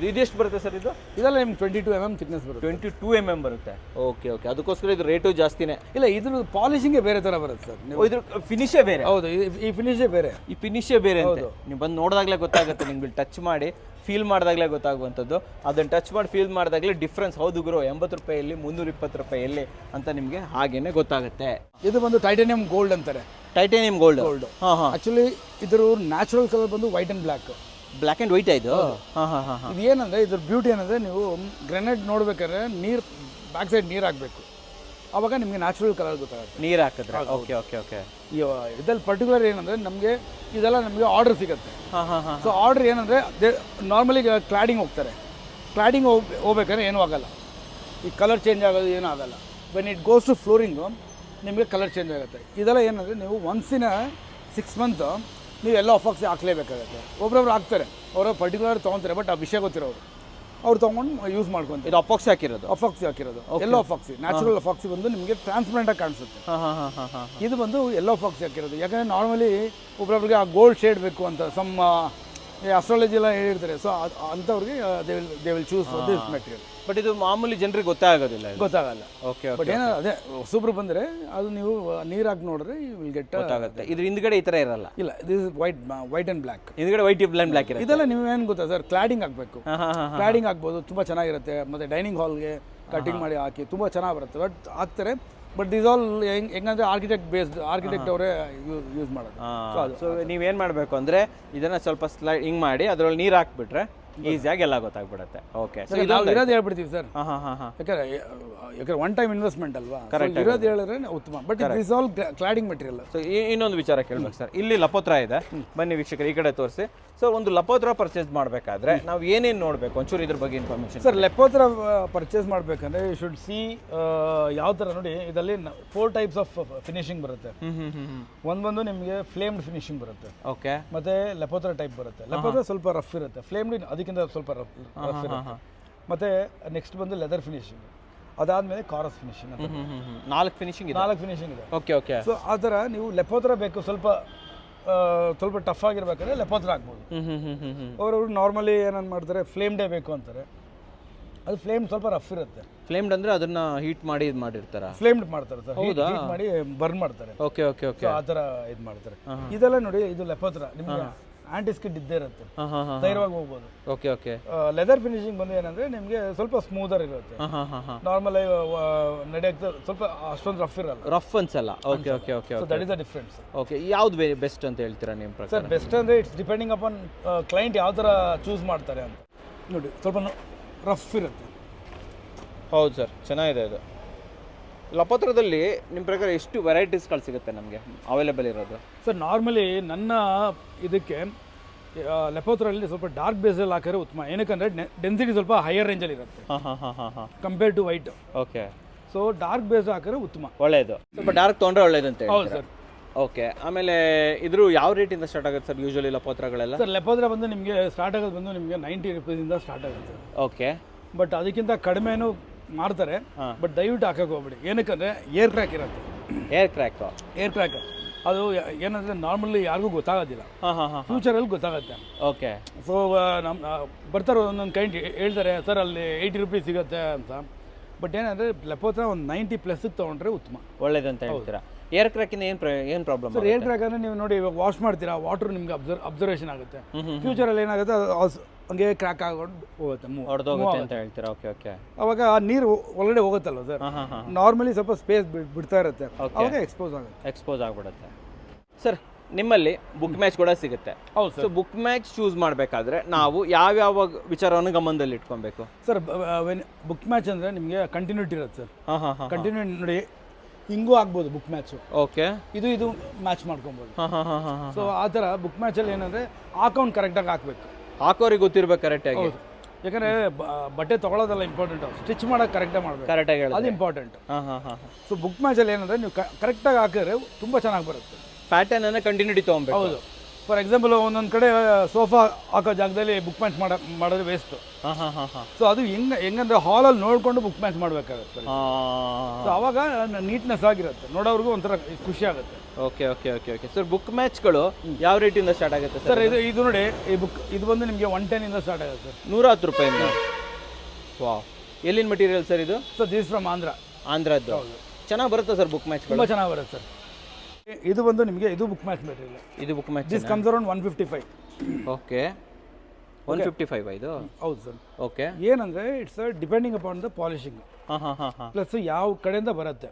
ಇದೆಷ್ಟು ಬರುತ್ತೆ ಸರ್? ಇದೆಲ್ಲ ನಿಮ್ಗೆ 22 mm ಥಿಕ್ನೆಸ್ ಬರುತ್ತೆ. 22 mm ಬರುತ್ತೆ. ಓಕೆ. ಅದಕ್ಕೋಸ್ಕರ ಇದು ರೇಟು ಜಾಸ್ತಿನೇ. ಇಲ್ಲ, ಇದ್ರ ಪಾಲಿಶಿಂಗೇ ಬೇರೆ ಥರ ಬರುತ್ತೆ ಸರ್. ಇದ್ರ ಫಿನಿಶೇ ಬೇರೆ. ಹೌದು, ಈ ಫಿನಿಶೇ ಬೇರೆ. ಈ ಫಿನಿಶೇ ಬೇರೆ ಅಂತ ನೀವು ಬಂದು ನೋಡಿದಾಗಲೇ ಗೊತ್ತಾಗುತ್ತೆ. ನಿಮ್ಗೆ ಟಚ್ ಮಾಡಿ ಫೀಲ್ ಮಾಡಿದಾಗಲೇ ಗೊತ್ತಾಗುವಂಥದ್ದು. ಅದನ್ನು ಟಚ್ ಮಾಡಿ ಫೀಲ್ ಮಾಡಿದಾಗಲೇ ಡಿಫ್ರೆನ್ಸ್. ಹೌದು ಗುರು, 80 ರೂಪಾಯಲ್ಲಿ 320 ರೂಪಾಯಲ್ಲಿ ಅಂತ ನಿಮಗೆ ಹಾಗೇನೆ ಗೊತ್ತಾಗುತ್ತೆ. ಇದು ಬಂದು ಟೈಟಾನಿಯಂ ಗೋಲ್ಡ್ ಅಂತಾರೆ. Titanium gold. ಆಕ್ಚುಲಿ ಇದ್ರ ನ್ಯಾಚುರಲ್ ಕಲರ್ ಬಂದು white and black and white. ಇದು ಇದು ಏನಂದ್ರೆ ಇದ್ರ ಬ್ಯೂಟಿ ಏನಂದ್ರೆ, ನೀವು ಗ್ರೆನೇಡ್ ನೋಡ್ಬೇಕಾದ್ರೆ ನೀರು ಬ್ಯಾಕ್ ಸೈಡ್ ನೀರು ಹಾಕಬೇಕು. ಅವಾಗ ನಿಮಗೆ ನ್ಯಾಚುರಲ್ ಕಲರ್ ಗೊತ್ತಾಗುತ್ತೆ ನೀರು ಹಾಕಿದ್ರೆ. ಓಕೆ. ಇದ್ರಲ್ಲಿ ಪರ್ಟಿಕ್ಯುಲರ್ ಏನಂದ್ರೆ ನಮಗೆ ಇದೆಲ್ಲ ನಮಗೆ ಆರ್ಡರ್ ಸಿಗುತ್ತೆ. ಸೊ ಆರ್ಡರ್ ಏನಂದ್ರೆ ನಾರ್ಮಲಿ ಕ್ಲಾಡಿಂಗ್ ಹೋಗ್ತಾರೆ. ಕ್ಲಾಡಿಂಗ್ ಹೋಗ್ಬೇಕಾದ್ರೆ ಏನೂ ಆಗಲ್ಲ. ಈ ಕಲರ್ ಚೇಂಜ್ ಆಗೋದು ಏನೂ ಆಗಲ್ಲ. When it goes to flooring ನಿಮಗೆ ಕಲರ್ ಚೇಂಜ್ ಆಗುತ್ತೆ. ಇದೆಲ್ಲ ಏನಂದರೆ ನೀವು ಒನ್ಸ್ ಇನ್ 6 ಮಂತ್ ನೀವು ಎಲ್ಲ ಆಫಾಕ್ಸ್ ಹಾಕ್ಲೇಬೇಕಾಗುತ್ತೆ. ಒಬ್ಬೊಬ್ರು ಹಾಕ್ತಾರೆ. ಅವರು ಪರ್ಟಿಕ್ಯುಲರ್ ತೊಗೊತಾರೆ, ಬಟ್ ಆ ವಿಷಯ ಗೊತ್ತಿರೋರು ಅವ್ರು ತೊಗೊಂಡು ಯೂಸ್ ಮಾಡ್ಕೊಂತಾರೆ. ಇದು ಅಪಾಕ್ಸಿ ಹಾಕಿರೋದು? ಅಫಾಕ್ಸಿ ಹಾಕಿರೋದು, ಎಲ್ಲೋ ಅಫಾಕ್ಸಿ. ನ್ಯಾಚುರಲ್ ಅಫಾಕ್ಸಿ ಬಂದು ನಿಮಗೆ ಟ್ರಾನ್ಸ್ಪರೆಂಟಾಗಿ ಕಾಣಿಸುತ್ತೆ. ಇದು ಬಂದು ಎಲ್ಲೋ ಅಫಾಕ್ಸಿ ಹಾಕಿರೋದು. ಯಾಕಂದರೆ ನಾರ್ಮಲಿ ಒಬ್ಬೊಬ್ರಿಗೆ ಆ ಗೋಲ್ಡ್ ಶೇಡ್ ಬೇಕು ಅಂತ ಸಮ್ ಅಸ್ಟ್ರಾಲಜಿ ಎಲ್ಲ ಹೇಳಿರ್ತಾರೆ. ಸೊ ಅಂಥವ್ರಿಗೆ they will choose this material. But ಇದು ಮಾಮೂಲಿ ಜನರಿಗೆ ಗೊತ್ತಾಗೋದಿಲ್ಲ. ಗೊತ್ತಾಗಲ್ಲ. ಓಕೆ. ಬಟ್ ಏನೋ ಅದೇ ಹೊಸಬ್ರು ಬಂದರೆ ಅದು ನೀವು ನೀರು ಹಾಕಿ ನೋಡಿದ್ರೆ ವಿಲ್ ಗೆಟ್ ಗೊತ್ತಾಗುತ್ತೆ. ಇದ್ರ ಹಿಂದ್ಗಡೆ ಈ ಥರ ಇರಲ್ಲ? ಇಲ್ಲ, this is white and black. ಹಿಂದ್ಗಡೆ ವೈಟ್ ಆ್ಯಂಡ್ ಬ್ಲ್ಯಾಕ್ ಇರುತ್ತೆ. ಇದೆಲ್ಲ ನೀವು ಏನು ಗೊತ್ತಾ ಸರ್, ಕ್ಲಾಡಿಂಗ್ ಹಾಕಬೇಕು. ಕ್ಲಾಡಿಂಗ್ ಹಾಕ್ಬೋದು, ತುಂಬ ಚೆನ್ನಾಗಿರುತ್ತೆ. ಮತ್ತು ಡೈನಿಂಗ್ ಹಾಲ್ಗೆ ಕಟಿಂಗ್ ಮಾಡಿ ಹಾಕಿ ತುಂಬ ಚೆನ್ನಾಗಿ ಬರುತ್ತೆ. ಬಟ್ ಹಾಕ್ತಾರೆ. ಬಟ್ ದಿಸ್ ಆಲ್ ಹೆಂಗಂದ್ರೆ ಆರ್ಕಿಟೆಕ್ಟ್ ಅವರೇ ಯೂಸ್ ಮಾಡೋದು. ಸೊ ನೀವೇನು ಮಾಡಬೇಕು ಅಂದರೆ ಇದನ್ನು ಸ್ವಲ್ಪ ಹಿಂಗೆ ಮಾಡಿ ಅದರೊಳಗೆ ನೀರು ಹಾಕ್ಬಿಟ್ರೆ ಈಸಿಯಾಗಿ ಎಲ್ಲ ಗೊತ್ತಾಗ್ಬಿಡುತ್ತೆ. ಓಕೆ. ಸೊ ನಾವು ಇರೋದು ಹೇಳ್ಬಿಡ್ತೀವಿ ಸರ್, ಯಾಕಂದ್ರೆ ಒನ್ ಟೈಮ್ ಇನ್ವೆಸ್ಟ್ಮೆಂಟ್ ಅಲ್ವಾ. ಕರೆಕ್ಟ್. ಇರೋದು ಹೇಳಿದ್ರೆ ಉತ್ತಮ. But this all cladding material. So ಇನ್ನೊಂದು ವಿಚಾರ ಕೇಳ್ಬೇಕು ಸರ್, ಇಲ್ಲಿ ಲಪೋತ್ರ ಇದೆ, ಬನ್ನಿ ವೀಕ್ಷಕರು ಈ ಕಡೆ ತೋರಿಸಿ. ಸೊ ಒಂದು ಲಪೋತ್ರ ಪರ್ಚೇಸ್ ಮಾಡಬೇಕಾದ್ರೆ ನಾವು ಏನೇನು ನೋಡಬೇಕು, ಒಂಚೂರು ಇದ್ರ ಬಗ್ಗೆ ಇನ್ಫಾರ್ಮೇಷನ್ ಸರ್. ಲಪೋತ್ರ ಪರ್ಚೇಸ್ ಮಾಡಬೇಕಂದ್ರೆ ಯು ಶುಡ್ ಸಿ ಯಾವ ಥರ ನೋಡಿ. ಇದರಲ್ಲಿ 4 ಟೈಪ್ಸ್ ಆಫ್ ಫಿನಿಶಿಂಗ್ ಬರುತ್ತೆ. ಒಂದು ನಿಮಗೆ ಫ್ಲೇಮ್ಡ್ ಫಿನಿಶಿಂಗ್ ಬರುತ್ತೆ. ಓಕೆ. ಮತ್ತೆ ಲಪೋತ್ರ ಟೈಪ್ ಬರುತ್ತೆ. ಲಪೋತ್ರ ಸ್ವಲ್ಪ ರಫ್ ಇರುತ್ತೆ, ಫ್ಲೇಮ್ಡ್ ಅದಕ್ಕಿಂತ ಸ್ವಲ್ಪ ರಫ್ ಇರುತ್ತೆ. ಮತ್ತೆ ನೆಕ್ಸ್ಟ್ ಬಂದು ಲೆದರ್ ಫಿನಿಶಿಂಗ್, ಅದಾದ್ಮೇಲೆ ಕಾರಸ್ ಫಿನಿಶಿಂಗ್ ಅಂತ 4 ಫಿನಿಶಿಂಗ್ ಇದೆ. Okay okay. ಸೊ ಆ ಥರ ನೀವು ಲೆಪೋತ್ರ ಬೇಕು ಸ್ವಲ್ಪ ಟಫ್ ಆಗಿರ್ಬೇಕಾದ್ರೆ ಲೆಪೋತ್ರ ಹಾಕ್ಬೋದು. ಅವರು ನಾರ್ಮಲಿ ಏನನ್ ಮಾಡ್ತಾರೆ, ಫ್ಲೇಮ್ಡೇ ಬೇಕು ಅಂತಾರೆ. ಅದು ಫ್ಲೇಮ್ ಸ್ವಲ್ಪ ರಫ್ ಇರುತ್ತೆ. ಫ್ಲೇಮ್ಡ್ ಅಂದ್ರೆ ಅದನ್ನ ಹೀಟ್ ಮಾಡಿ ಇದು ಮಾಡಿರ್ತಾರ? ಫ್ಲೇಮ್ಡ್ ಮಾಡ್ತಾರೆ ಸರ್, ಹೀಟ್ ಮಾಡಿ ಬರ್ನ್ ಮಾಡ್ತಾರೆ. Okay okay okay. ಆ ಥರ ಇದು ಮಾಡ್ತಾರೆ. ಇದೆಲ್ಲ ನೋಡಿ, ಇದು ಲೆಪೋತ್ರ ನಿಮಗೆ ಆಂಟಿ ಸ್ಕಿಡ್ ಇದ್ದೇ ಇರುತ್ತೆ, ಧೈರ್ಯವಾಗಿ ಹೋಗ್ಬೋದು. Okay okay. ಲೆದರ್ ಫಿನಿಶಿಂಗ್ ಬಂದು ಏನಂದ್ರೆ ನಿಮಗೆ ಸ್ವಲ್ಪ ಸ್ಮೂದರ್ ಇರುತ್ತೆ. ನಾರ್ಮಲ್ ಆಗಿ ನಡೆಯಕ್ಕೆ ಸ್ವಲ್ಪ ಅಷ್ಟೊಂದು ರಫ್ ಇರಲ್ಲ, ರಫ್ ಅನ್ಸಲ್ಲ. Okay okay okay. So that is the difference. Okay. ಯಾವ್ದು ಬೆಸ್ಟ್ ಅಂತ ಹೇಳ್ತೀರಾ ನಿಮ್ಮ ಪ್ರಕಾರ? ಸರ್ ಬೆಸ್ಟ್ ಅಂದ್ರೆ ಇಟ್ಸ್ ಡಿಪೆಂಡಿಂಗ್ ಅಪಾನ್ ಕ್ಲೈಂಟ್ ಯಾವ ಥರ ಚೂಸ್ ಮಾಡ್ತಾರೆ ಅಂತ. ನೋಡಿ ಸ್ವಲ್ಪ ರಫ್ ಇರುತ್ತೆ. ಹೌದು ಸರ್, ಚೆನ್ನಾಗಿದೆ ಇದು. ಲಪೋತ್ರದಲ್ಲಿ ನಿಮ್ಮ ಪ್ರಕಾರ ಎಷ್ಟು ವೆರೈಟೀಸ್ಗಳು ಸಿಗುತ್ತೆ ನಮಗೆ ಅವೈಲೇಬಲ್ ಇರೋದು? ಸರ್ ನಾರ್ಮಲಿ ನನ್ನ ಇದಕ್ಕೆ ಲೆಪೋತ್ರಲ್ಲಿ ಸ್ವಲ್ಪ ಡಾರ್ಕ್ ಬೇಸಲ್ಲಿ ಹಾಕಿದ್ರೆ ಉತ್ತಮ. ಏನಕ್ಕಂದ್ರೆ ಡೆನ್ಸಿಟಿ ಸ್ವಲ್ಪ ಹೈಯರ್ ರೇಂಜಲ್ಲಿ ಇರುತ್ತೆ compare to white. Okay. So dark base ಹಾಕಿದ್ರೆ ಉತ್ತಮ, ಒಳ್ಳೆಯದು. ಸ್ವಲ್ಪ ಡಾರ್ಕ್ ತೊಗೊಂಡ್ರೆ ಒಳ್ಳೇದು ಅಂತ ಹೌದು ಸರ್. ಓಕೆ. ಆಮೇಲೆ ಇದ್ರ ಯಾವ ರೇಟಿಂದ ಸ್ಟಾರ್ಟ್ ಆಗುತ್ತೆ ಸರ್ ಯೂಶಲಿ ಲಪೋತ್ರಗಳೆಲ್ಲ? ಸರ್ ಲೆಪೋತ್ರ ಬಂದು ನಿಮಗೆ ಸ್ಟಾರ್ಟ್ ಆಗೋದು ಬಂದು ನಿಮಗೆ 90 ರೂಪೀಸಿಂದ ಸ್ಟಾರ್ಟ್ ಆಗುತ್ತೆ. ಓಕೆ. ಬಟ್ ಅದಕ್ಕಿಂತ ಕಡಿಮೆನೂ ಮಾಡ್ತಾರೆ. ಬಟ್ ದಯವಿಟ್ಟು ಹಾಕಕ್ಕೆ ಹೋಗ್ಬೇಡಿ. ಏನಕ್ಕಂದ್ರೆ ಏರ್ ಕ್ರ್ಯಾಕ್ ಇರುತ್ತೆ. ಏರ್ ಕ್ರ್ಯಾಕ್ ಅದು ಏನಂದ್ರೆ ನಾರ್ಮಲಿ ಯಾರಿಗೂ ಗೊತ್ತಾಗೋದಿಲ್ಲ, ಫ್ಯೂಚರಲ್ಲಿ ಗೊತ್ತಾಗುತ್ತೆ. ಓಕೆ. ಸೊ ನಮ್ಮ ಬರ್ತಾರೆ ಒಂದೊಂದು ಕೈಂಡ್ ಹೇಳ್ತಾರೆ ಸರ್ ಅಲ್ಲಿ 80 ರೂಪೀಸ್ ಸಿಗುತ್ತೆ ಅಂತ. ಬಟ್ ಏನಂದರೆ ಲೆಪೋತ್ರ ಒಂದು 90+ ತೊಗೊಂಡ್ರೆ ಉತ್ತಮ, ಒಳ್ಳೇದಂತ ಹೇಳ್ತೀರಾ. ಏರ್ ಕ್ರ್ಯಾಕಿಂದ ಏನು ಪ್ರಾಬ್ಲಮ್ ಸರ್? ಏರ್ ಕ್ರ್ಯಾಕ್ ಅಂದರೆ ನೀವು ನೋಡಿ ಇವಾಗ ವಾಶ್ ಮಾಡ್ತೀರಾ, ವಾಟರ್ ನಿಮ್ಗೆ ಅಬ್ಸರ್ವೇಷನ್ ಆಗುತ್ತೆ. ಫ್ಯೂಚರಲ್ಲಿ ಏನಾಗುತ್ತೆ, ಹಂಗೆ ಕ್ರ್ಯಾಕ್ ಆಗೊಂಡು ಹೊಡೆದೋಗುತ್ತೆ ಅಂತ ಹೇಳ್ತೀರಾ? Okay okay. ಅವಾಗ ಆ ನೀರು ಒಳಗಡೆ ಹೋಗುತ್ತಲ್ಲ ಸರ್, ನಾರ್ಮಲಿ ಸ್ವಲ್ಪ ಸ್ಪೇಸ್ ಬಿಡ್ತಾ ಇರುತ್ತೆ, ಅವಾಗ ಎಕ್ಸ್ಪೋಸ್ ಆಗ್ಬಿಡುತ್ತೆ. ಸರ್ ನಿಮ್ಮಲ್ಲಿ ಬುಕ್ ಮ್ಯಾಚ್ ಕೂಡ ಸಿಗುತ್ತೆ. ಹೌದು sir. So book match choose ಮಾಡಬೇಕಾದ್ರೆ ನಾವು ಯಾವ್ಯಾವ ವಿಚಾರವನ್ನು ಗಮನದಲ್ಲಿ ಇಟ್ಕೊಬೇಕು ಸರ್? ಬುಕ್ ಮ್ಯಾಚ್ ಅಂದರೆ ನಿಮಗೆ ಕಂಟಿನ್ಯೂಟಿ ಇರುತ್ತೆ ಸರ್. ಕಂಟಿನ್ಯೂಟಿ ನೋಡಿ, ಹಿಂಗೂ ಆಗ್ಬೋದು ಬುಕ್ ಮ್ಯಾಚ್. ಓಕೆ. ಇದು ಮ್ಯಾಚ್ ಮಾಡ್ಕೊಬೋದು. ಸೊ ಆ ಥರ ಬುಕ್ ಮ್ಯಾಚಲ್ಲಿ ಏನಂದರೆ ಅಕೌಂಟ್ ಕರೆಕ್ಟಾಗಿ ಹಾಕಬೇಕು, ಹಾಕೋರಿಗೆ ಗೊತ್ತಿರ್ಬೇಕು ಕರೆಕ್ಟಾಗಿ. ಹೌದು. ಯಾಕಂದರೆ ಬಟ್ಟೆ ತೊಗೊಳೋದಲ್ಲ ಇಂಪಾರ್ಟೆಂಟ್, ಸ್ಟಿಚ್ ಮಾಡೋಕೆ ಕರೆಕ್ಟಾಗಿ ಮಾಡಬೇಕು, ಕರೆಕ್ಟಾಗಿ ಅದು ಇಂಪಾರ್ಟೆಂಟ್. ಸೊ ಬುಕ್ ಮ್ಯಾಚಲ್ಲಿ ಏನಂದರೆ ನೀವು ಕರೆಕ್ಟಾಗಿ ಹಾಕಿದ್ರೆ ತುಂಬ ಚೆನ್ನಾಗಿ ಬರುತ್ತೆ. ಪ್ಯಾಟರ್ನ್ ಅನ್ನು ಕಂಟಿನ್ಯೂಟಿ ತೊಗೊಬೇಕು. ಹೌದು. ಫಾರ್ ಎಕ್ಸಾಂಪಲ್ ಒಂದೊಂದು ಕಡೆ ಸೋಫಾ ಹಾಕೋ ಜಾಗದಲ್ಲಿ ಬುಕ್ ಮ್ಯಾಚ್ ಮಾಡೋದು ವೇಸ್ಟು. ಸೊ ಅದು ಹೆಂಗಂದ್ರೆ ಹಾಲಲ್ಲಿ ನೋಡಿಕೊಂಡು ಬುಕ್ ಮ್ಯಾಚ್ ಮಾಡಬೇಕಾಗುತ್ತೆ. ಸೊ ಅವಾಗ ನೀಟ್ನೆಸ್ ಆಗಿರುತ್ತೆ, ನೋಡೋರ್ಗೂ ಒಂಥರ ಖುಷಿ ಆಗುತ್ತೆ. Okay okay okay okay. Sir book ಮ್ಯಾಚ್ಗಳು ಯಾವ ರೇಟಿಂದ ಸ್ಟಾರ್ಟ್ ಆಗುತ್ತೆ ಸರ್? ಇದು ನೋಡಿ, ಈ ಬುಕ್ ಇದು ಬಂದು ನಿಮಗೆ 110 ಸ್ಟಾರ್ಟ್ ಆಗುತ್ತೆ ಸರ್. 110 ರೂಪಾಯಿಂದ. ವಾವ್. ಎಲ್ಲಿನ ಮೆಟೀರಿಯಲ್ ಸರ್ ಇದು? ಸರ್ ದಿಸ್ ಫ್ರಮ್ ಆಂಧ್ರದ್ದು. ಚೆನ್ನಾಗಿ ಬರುತ್ತೆ ಸರ್ ಬುಕ್ ಮ್ಯಾಚ್? ತುಂಬ ಚೆನ್ನಾಗಿ ಬರುತ್ತೆ ಸರ್. ಇದು ಬಂದು ನಿಮಗೆ ಇದು ಬುಕ್ ಮ್ಯಾಚ್ ಮೆಟೀರಿಯಲ್. ಇದು book match this comes around 155. Okay. 155 ಇದು? ಹೌದು ಸರ್. ಓಕೆ. ಏನಂದರೆ it's depending upon the polishing, plus ಯಾವ ಕಡೆಯಿಂದ ಬರುತ್ತೆ,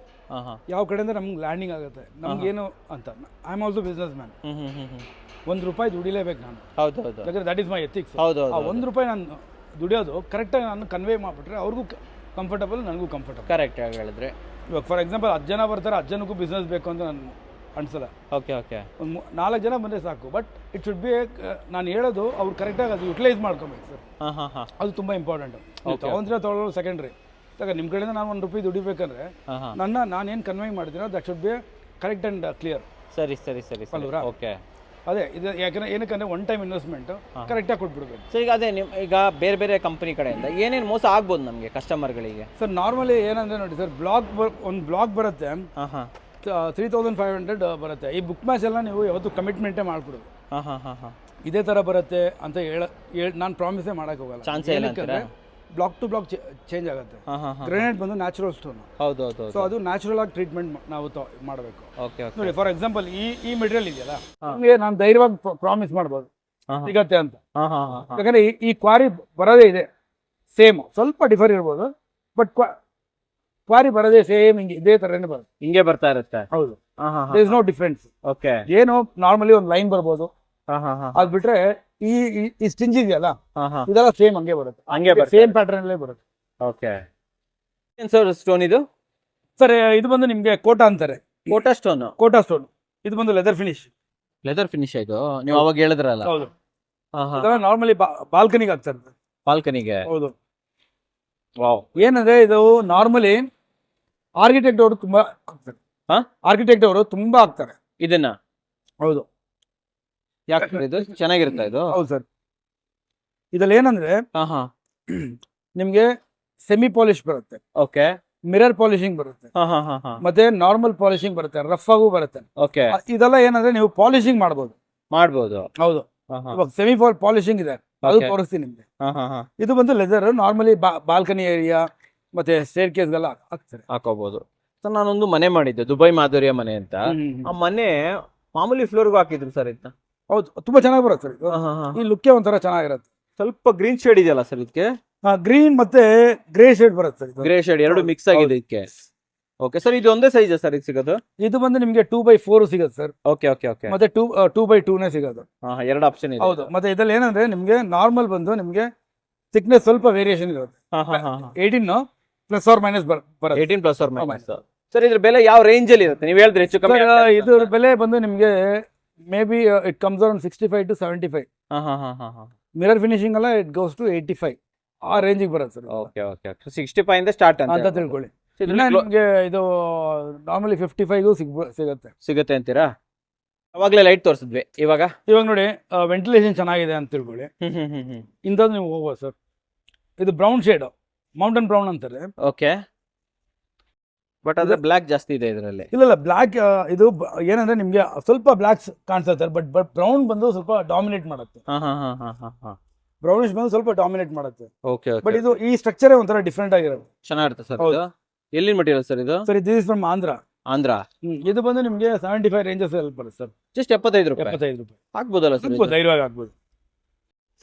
ಯಾವ ಕಡೆಯಿಂದ ನಮ್ಗೆ ಲ್ಯಾಂಡಿಂಗ್ ಆಗುತ್ತೆ, ನಮ್ಗೇನು ಅಂತ. I am also business man. ₹1 ದುಡಿಲೇಬೇಕು ನಾನು. ಹೌದು ಹೌದು. ಯಾಕಂದರೆ ದಟ್ ಈಸ್ ಮೈ ಎಥಿಕ್ಸ್. ಹೌದು. ₹1 ನಾನು ದುಡಿಯೋದು ಕರೆಕ್ಟಾಗಿ ನಾನು ಕನ್ವೇ ಮಾಡಿಬಿಟ್ರೆ ಅವ್ರಿಗೂ ಕಂಫರ್ಟಬಲ್, ನನಗೂ ಕಂಫರ್ಟಬಲ್. ಕರೆಕ್ಟ್ ಆಗಿ ಹೇಳಿದ್ರೆ. ಇವಾಗ ಫಾರ್ ಎಕ್ಸಾಂಪಲ್ 10 ಜನ ಬರ್ತಾರೆ, 10 ಜನಕ್ಕೂ ಬಿಸ್ನೆಸ್ ಬೇಕು ಅಂತ ನಾನು ಅನ್ಸಲ್ಲ. Okay okay. ಒಂದು 4 ಜನ ಬಂದರೆ ಸಾಕು. ಬಟ್ ಇಟ್ ಶುಡ್ ಬಿ, ನಾನು ಹೇಳೋದು ಅವ್ರು ಕರೆಕ್ಟಾಗಿ ಅದು ಯುಟಿಲೈಸ್ ಮಾಡ್ಕೊಬೇಕು ಸರ್. ಅದು ತುಂಬ ಇಂಪಾರ್ಟೆಂಟು. ತೊಗೊಳ್ಳೋದು ಸೆಕೆಂಡ್ರಿ. ಯಾಕಂದ್ರೆ ನಿಮ್ಮ ಕಡೆಯಿಂದ ನಾನು ₹1 ದುಡಿಬೇಕಂದ್ರೆ ನಾನೇನು ಕನ್ವೇ ಮಾಡ್ತೀನೋ that should be correct and clear. ಸರಿ ಸರಿ ಸರಿ. ಓಕೆ. ಅದೇ ಇದು ಯಾಕಂದ್ರೆ ಏನಕ್ಕಂದ್ರೆ ಒನ್ ಟೈಮ್ ಇನ್ವೆಸ್ಟ್ಮೆಂಟ್ ಕರೆಕ್ಟಾಗಿ ಕೊಟ್ಬಿಡ್ಬೇಕು. ಸೊ ಈಗ ಅದೇ ನೀವು ಈಗ ಬೇರೆ ಬೇರೆ ಕಂಪನಿ ಕಡೆಯಿಂದ ಏನೇನು ಮೋಸ ಆಗ್ಬೋದು ನಮಗೆ ಕಸ್ಟಮರ್ಗಳಿಗೆ? ಸರ್ ನಾರ್ಮಲಿ ಏನಂದರೆ ನೋಡಿ ಸರ್, ಒಂದು ಬ್ಲಾಗ್ ಬರುತ್ತೆ, ಹಾಂ ಹಾಂ 3500 ಬರುತ್ತೆ. ಈ ಬುಕ್ ಮ್ಯಾಚ್ ಎಲ್ಲ ನೀವು ಯಾವತ್ತು ಕಮಿಟ್ಮೆಂಟೇ ಮಾಡಿಕೊಡೋದು. ಹಾಂ ಹಾಂ ಹಾಂ ಹಾಂ ಇದೇ ಥರ ಬರುತ್ತೆ ಅಂತ ನಾನು ಪ್ರಾಮಿಸೇ ಮಾಡೋಕ್ಕೆ ಹೋಗಲ್ಲ. ಚಾನ್ಸೇ ಇಲ್ಲ ಅಂತೀರಾ? ಬ್ಲಾಕ್ ಟು ಬ್ಲಾಕ್ ಚೇಂಜ್ ಆಗುತ್ತೆ. ಹಾಂ ಹಾಂ ಹಾಂ ಗ್ರೆನೇಟ್ ಬಂದು ನ್ಯಾಚುರಲ್ ಸ್ಟೋನ್. ಹೌದು ಹೌದು ಸೊ ಅದು ನ್ಯಾಚುರಲ್ ಆಗಿ ಟ್ರೀಟ್ಮೆಂಟ್ ನಾವು ಮಾಡಬೇಕು. ಓಕೆ ಓಕೆ ನೋಡಿ ಫಾರ್ ಎಕ್ಸಾಂಪಲ್ ಈ ಮೆಟೀರಿಯಲ್ ಇದೆಯಲ್ಲ, ನಿಮಗೆ ನಾನು ಧೈರ್ಯವಾಗಿ ಪ್ರಾಮಿಸ್ ಮಾಡ್ಬೋದು ಸಿಗತ್ತೆ ಅಂತ. ಹಾಂ ಹಾಂ ಹಾಂ ಯಾಕಂದ್ರೆ ಈ ಕ್ವಾರಿ ಬರೋದೇ ಇದೆ ಸೇಮ್, ಸ್ವಲ್ಪ ಡಿಫರ್ ಇರ್ಬೋದು, ಬಟ್ ಕ್ವಾರಿ ಬರೋದೇ ಸೇಮ್ ಹಿಂಗೆ ಇದೇ ಥರನೇ ಬರುತ್ತೆ, ಹಿಂಗೆ ಬರ್ತಾ ಇರುತ್ತೆ. ಹೌದು, ಹಾಂ ಹಾಂ there is no difference. Okay. ಏನು ನಾರ್ಮಲಿ ಒಂದು ಲೈನ್ ಬರ್ಬೋದು, ಹಾಂ ಹಾಂ ಹಾಂ ಅದು ಬಿಟ್ರೆ ಈ ಸ್ಟಿಂಜ್ ಇದೆಯಲ್ಲ, ಹಾಂ ಹಾಂ ಇದೆಲ್ಲ ಸೇಮ್ ಹಂಗೆ ಬರುತ್ತೆ, ಹಂಗೆ ಬರುತ್ತೆ, ಸೇಮ್ ಪ್ಯಾಟರ್ನ್ ಅಲ್ಲೇ ಬರುತ್ತೆ. ಓಕೆ. ಏನು ಸರ್ ಸ್ಟೋನ್ ಇದು? ಸರ್ ಇದು ಬಂದು ನಿಮಗೆ ಕೋಟಾ ಅಂತಾರೆ. ಕೋಟಾ ಸ್ಟೋನು? ಕೋಟಾ ಸ್ಟೋನ್ ಇದು ಬಂದು ಲೆದರ್ ಫಿನಿಶ್. ಲೆದರ್ ಫಿನಿಶ್ ಆಯ್ತು, ನೀವು ಅವಾಗ ಹೇಳಿದ್ರಲ್ಲ. ಹೌದು, ಹಾಂ ಹಾಂ ನಾರ್ಮಲಿ ಬಾಲ್ಕನಿಗೆ ಹಾಕ್ತಾರೆ. ಬಾಲ್ಕನಿಗೆ? ಹೌದು. ವಾವ್. ಏನಂದ್ರೆ ಇದು ನಾರ್ಮಲಿ ಆರ್ಕಿಟೆಕ್ಟ್ ಅವರು ತುಂಬಾ ಹಾಕ್ತಾರೆ. ಆರ್ಕಿಟೆಕ್ಟ್ ಅವರು ತುಂಬಾ ಹಾಕ್ತಾರೆ ಇದನ್ನ. ಹೌದು. ಯಾಕೆ ಸರ್ ಇದು ಚೆನ್ನಾಗಿರುತ್ತಾ ಇದು? ಹೌದು ಸರ್. ಇದ್ರಲ್ಲಿ ಏನಂದ್ರೆ ಹಾಂ ಹಾಂ ನಿಮ್ಗೆ ಸೆಮಿ ಪಾಲಿಶ್ ಬರುತ್ತೆ, ಓಕೆ, ಮಿರರ್ ಪಾಲಿಶಿಂಗ್ ಬರುತ್ತೆ, ಹಾಂ ಹಾಂ ಹಾಂ ಹಾಂ ಮತ್ತೆ ನಾರ್ಮಲ್ ಪಾಲಿಶಿಂಗ್ ಬರುತ್ತೆ, ರಫ್ ಆಗೂ ಬರುತ್ತೆ. ಓಕೆ. ಇದೆಲ್ಲ ಏನಂದ್ರೆ ನೀವು ಪಾಲಿಶಿಂಗ್ ಮಾಡ್ಬೋದು. ಮಾಡ್ಬೋದು. ಹೌದು. ಹಾಂ ಹಾಂ ಇವಾಗ ಸೆಮಿ ಪಾಲಿಶಿಂಗ್ ಇದೆ, ಅದು ತೋರಿಸ್ತೀನಿ ನಿಮ್ಗೆ. ಹಾಂ ಹಾಂ ಹಾಂ ಇದು ಬಂದು ಲೆದರ್, ನಾರ್ಮಲಿ ಬಾಲ್ಕನಿ ಏರಿಯಾ ಮತ್ತೆ ಸ್ಟೇರ್ ಕೇಸ್ಗೆಲ್ಲ ಹಾಕ್ತಾರೆ, ಹಾಕೋಬಹುದು. ಸರ್ ನಾನೊಂದು ಮನೆ ಮಾಡಿದ್ದೆ, ದುಬೈ ಮಾಧುರ್ಯ ಮನೆ ಅಂತ. ಆ ಮನೆ ಮಾಮೂಲಿ ಫ್ಲೋರ್ಗೂ ಹಾಕಿದ್ರು ಸರ್ ಇದನ್ನ. ಹೌದು, ತುಂಬಾ ಚೆನ್ನಾಗಿ ಬರುತ್ತೆ ಸರ್ ಇದು. ಈ ಲುಕ್ಕೇ ಒಂಥರ ಚೆನ್ನಾಗಿರುತ್ತೆ. ಸ್ವಲ್ಪ ಗ್ರೀನ್ ಶೇಡ್ ಇದೆಯಲ್ಲ ಸರ್ ಇದಕ್ಕೆ? ಗ್ರೀನ್ ಮತ್ತೆ ಗ್ರೇ ಶೇಡ್ ಬರುತ್ತೆ ಸರ್. ಗ್ರೇ ಶೇಡ್ ಎರಡು ಮಿಕ್ಸ್ ಆಗಿದೆ ಇದಕ್ಕೆ. ಓಕೆ ಸರ್, ಇದು ಒಂದೇ ಸೈಜ್ ಸರ್ ಇದು ಸಿಗೋದು? ಇದು ಬಂದು ನಿಮಗೆ 2x4 ಸಿಗುತ್ತೆ ಸರ್. Okay okay okay. ಮತ್ತೆ 2x2 ಸಿಗೋದು. ಎರಡು ಆಪ್ಷನ್ ಇದೆ. ಹೌದು. ಮತ್ತೆ ಇದ್ರಲ್ಲಿ ಏನಂದ್ರೆ ನಿಮ್ಗೆ ನಾರ್ಮಲ್ ಬಂದು ನಿಮ್ಗೆ ಥಿಕ್ನೆಸ್ ಸ್ವಲ್ಪ ವೇರಿಯೇಷನ್ ಇರುತ್ತೆ. 18 ಪ್ಲಸ್ ಆರ್ ಮೈನಸ್ ಬರುತ್ತೆ. 18 ಪ್ಲಸ್ ಆರ್ ಮೈನಸ್. ಸರ್ ಇದ್ರ ಬೆಲೆ ಯಾವ ರೇಂಜ್ ಅಲ್ಲಿ ಇರುತ್ತೆ ನೀವು ಹೇಳಿದ್ರೆ ಹೆಚ್ಚು ಕಮ್ಮಿ? ಇದ್ರ ಬೆಲೆ ಬಂದು ನಿಮ್ಗೆ may be it comes around 65 to 75. Mirror finishing ಎಲ್ಲ ಇಟ್ ಗೋಸ್ ಟು 85 ಆ ರೇಂಜಿಗೆ ಬರುತ್ತೆ ಸರ್. Okay okay. 65 ಇಂದ ಸ್ಟಾರ್ಟ್ ಅಂತ ತಿಳ್ಕೊಳ್ಳಿ. ನಿಮಗೆ ಇದು ನಾರ್ಮಲಿ 55ಗೂ ಸಿಗುತ್ತೆ ಅಂತೀರಾ? ಅವಾಗಲೇ ಲೈಟ್ ತೋರಿಸಿದ್ವಿ, ಇವಾಗ ನೋಡಿ ವೆಂಟಿಲೇಷನ್ ಚೆನ್ನಾಗಿದೆ ಅಂತ ತಿಳ್ಕೊಳ್ಳಿ. ಇಂಥದ್ದು ನೀವು ಹೋಗ್ಬೋದು ಸರ್. ಇದು ಬ್ರೌನ್ ಶೇಡ್, ಮೌಂಟನ್ ಬ್ರೌನ್ ಅಂತಾರೆ. ಓಕೆ. ಬಟ್ ಅದ್ರ ಬ್ಲಾಕ್ ಜಾಸ್ತಿ ಇದೆ ಇದರಲ್ಲಿ. ಇಲ್ಲ ಬ್ಲಾಕ್ ಇದು ಏನಂದ್ರೆ ನಿಮ್ಗೆ ಸ್ವಲ್ಪ ಬ್ಲಾಕ್ಸ್ ಕಾಣಿಸುತ್ತೆ, ಬಟ್ ಬ್ರೌನ್ ಬಂದು ಸ್ವಲ್ಪ ಡಾಮಿನೇಟ್ ಮಾಡುತ್ತೆ. ಬ್ರೌನಿಶ್ ಬಂದು ಸ್ವಲ್ಪ ಡಾಮಿನೇಟ್ ಮಾಡುತ್ತೆ. ಓಕೆ. ಬಟ್ ಇದು ಈ ಸ್ಟ್ರಕ್ಚರ್ ಒಂಥರ ಡಿಫ್ರೆಂಟ್ ಆಗಿರುತ್ತೆ, ಚೆನ್ನಾಗಿರುತ್ತೆ ಸರ್. ಎಲ್ಲಿನ ಮಟೀರಿಯಲ್ ಸರ್ ಇದು? Sir this is from Andhra. ಇದು ಬಂದು ನಿಮ್ಗೆ 75 ರೇಂಜಸ್ ಅಲ್ಲಿ ಬರುತ್ತೆ ಸರ್. ಜಸ್ಟ್ 75 ರೂಪಾಯಿ. 75 ರೂಪಾಯಿ ಆಗ್ಬೋದಲ್ಲ ಸರ್? ಧೈರ್ಯವಾಗಿ ಆಗ್ಬೋದು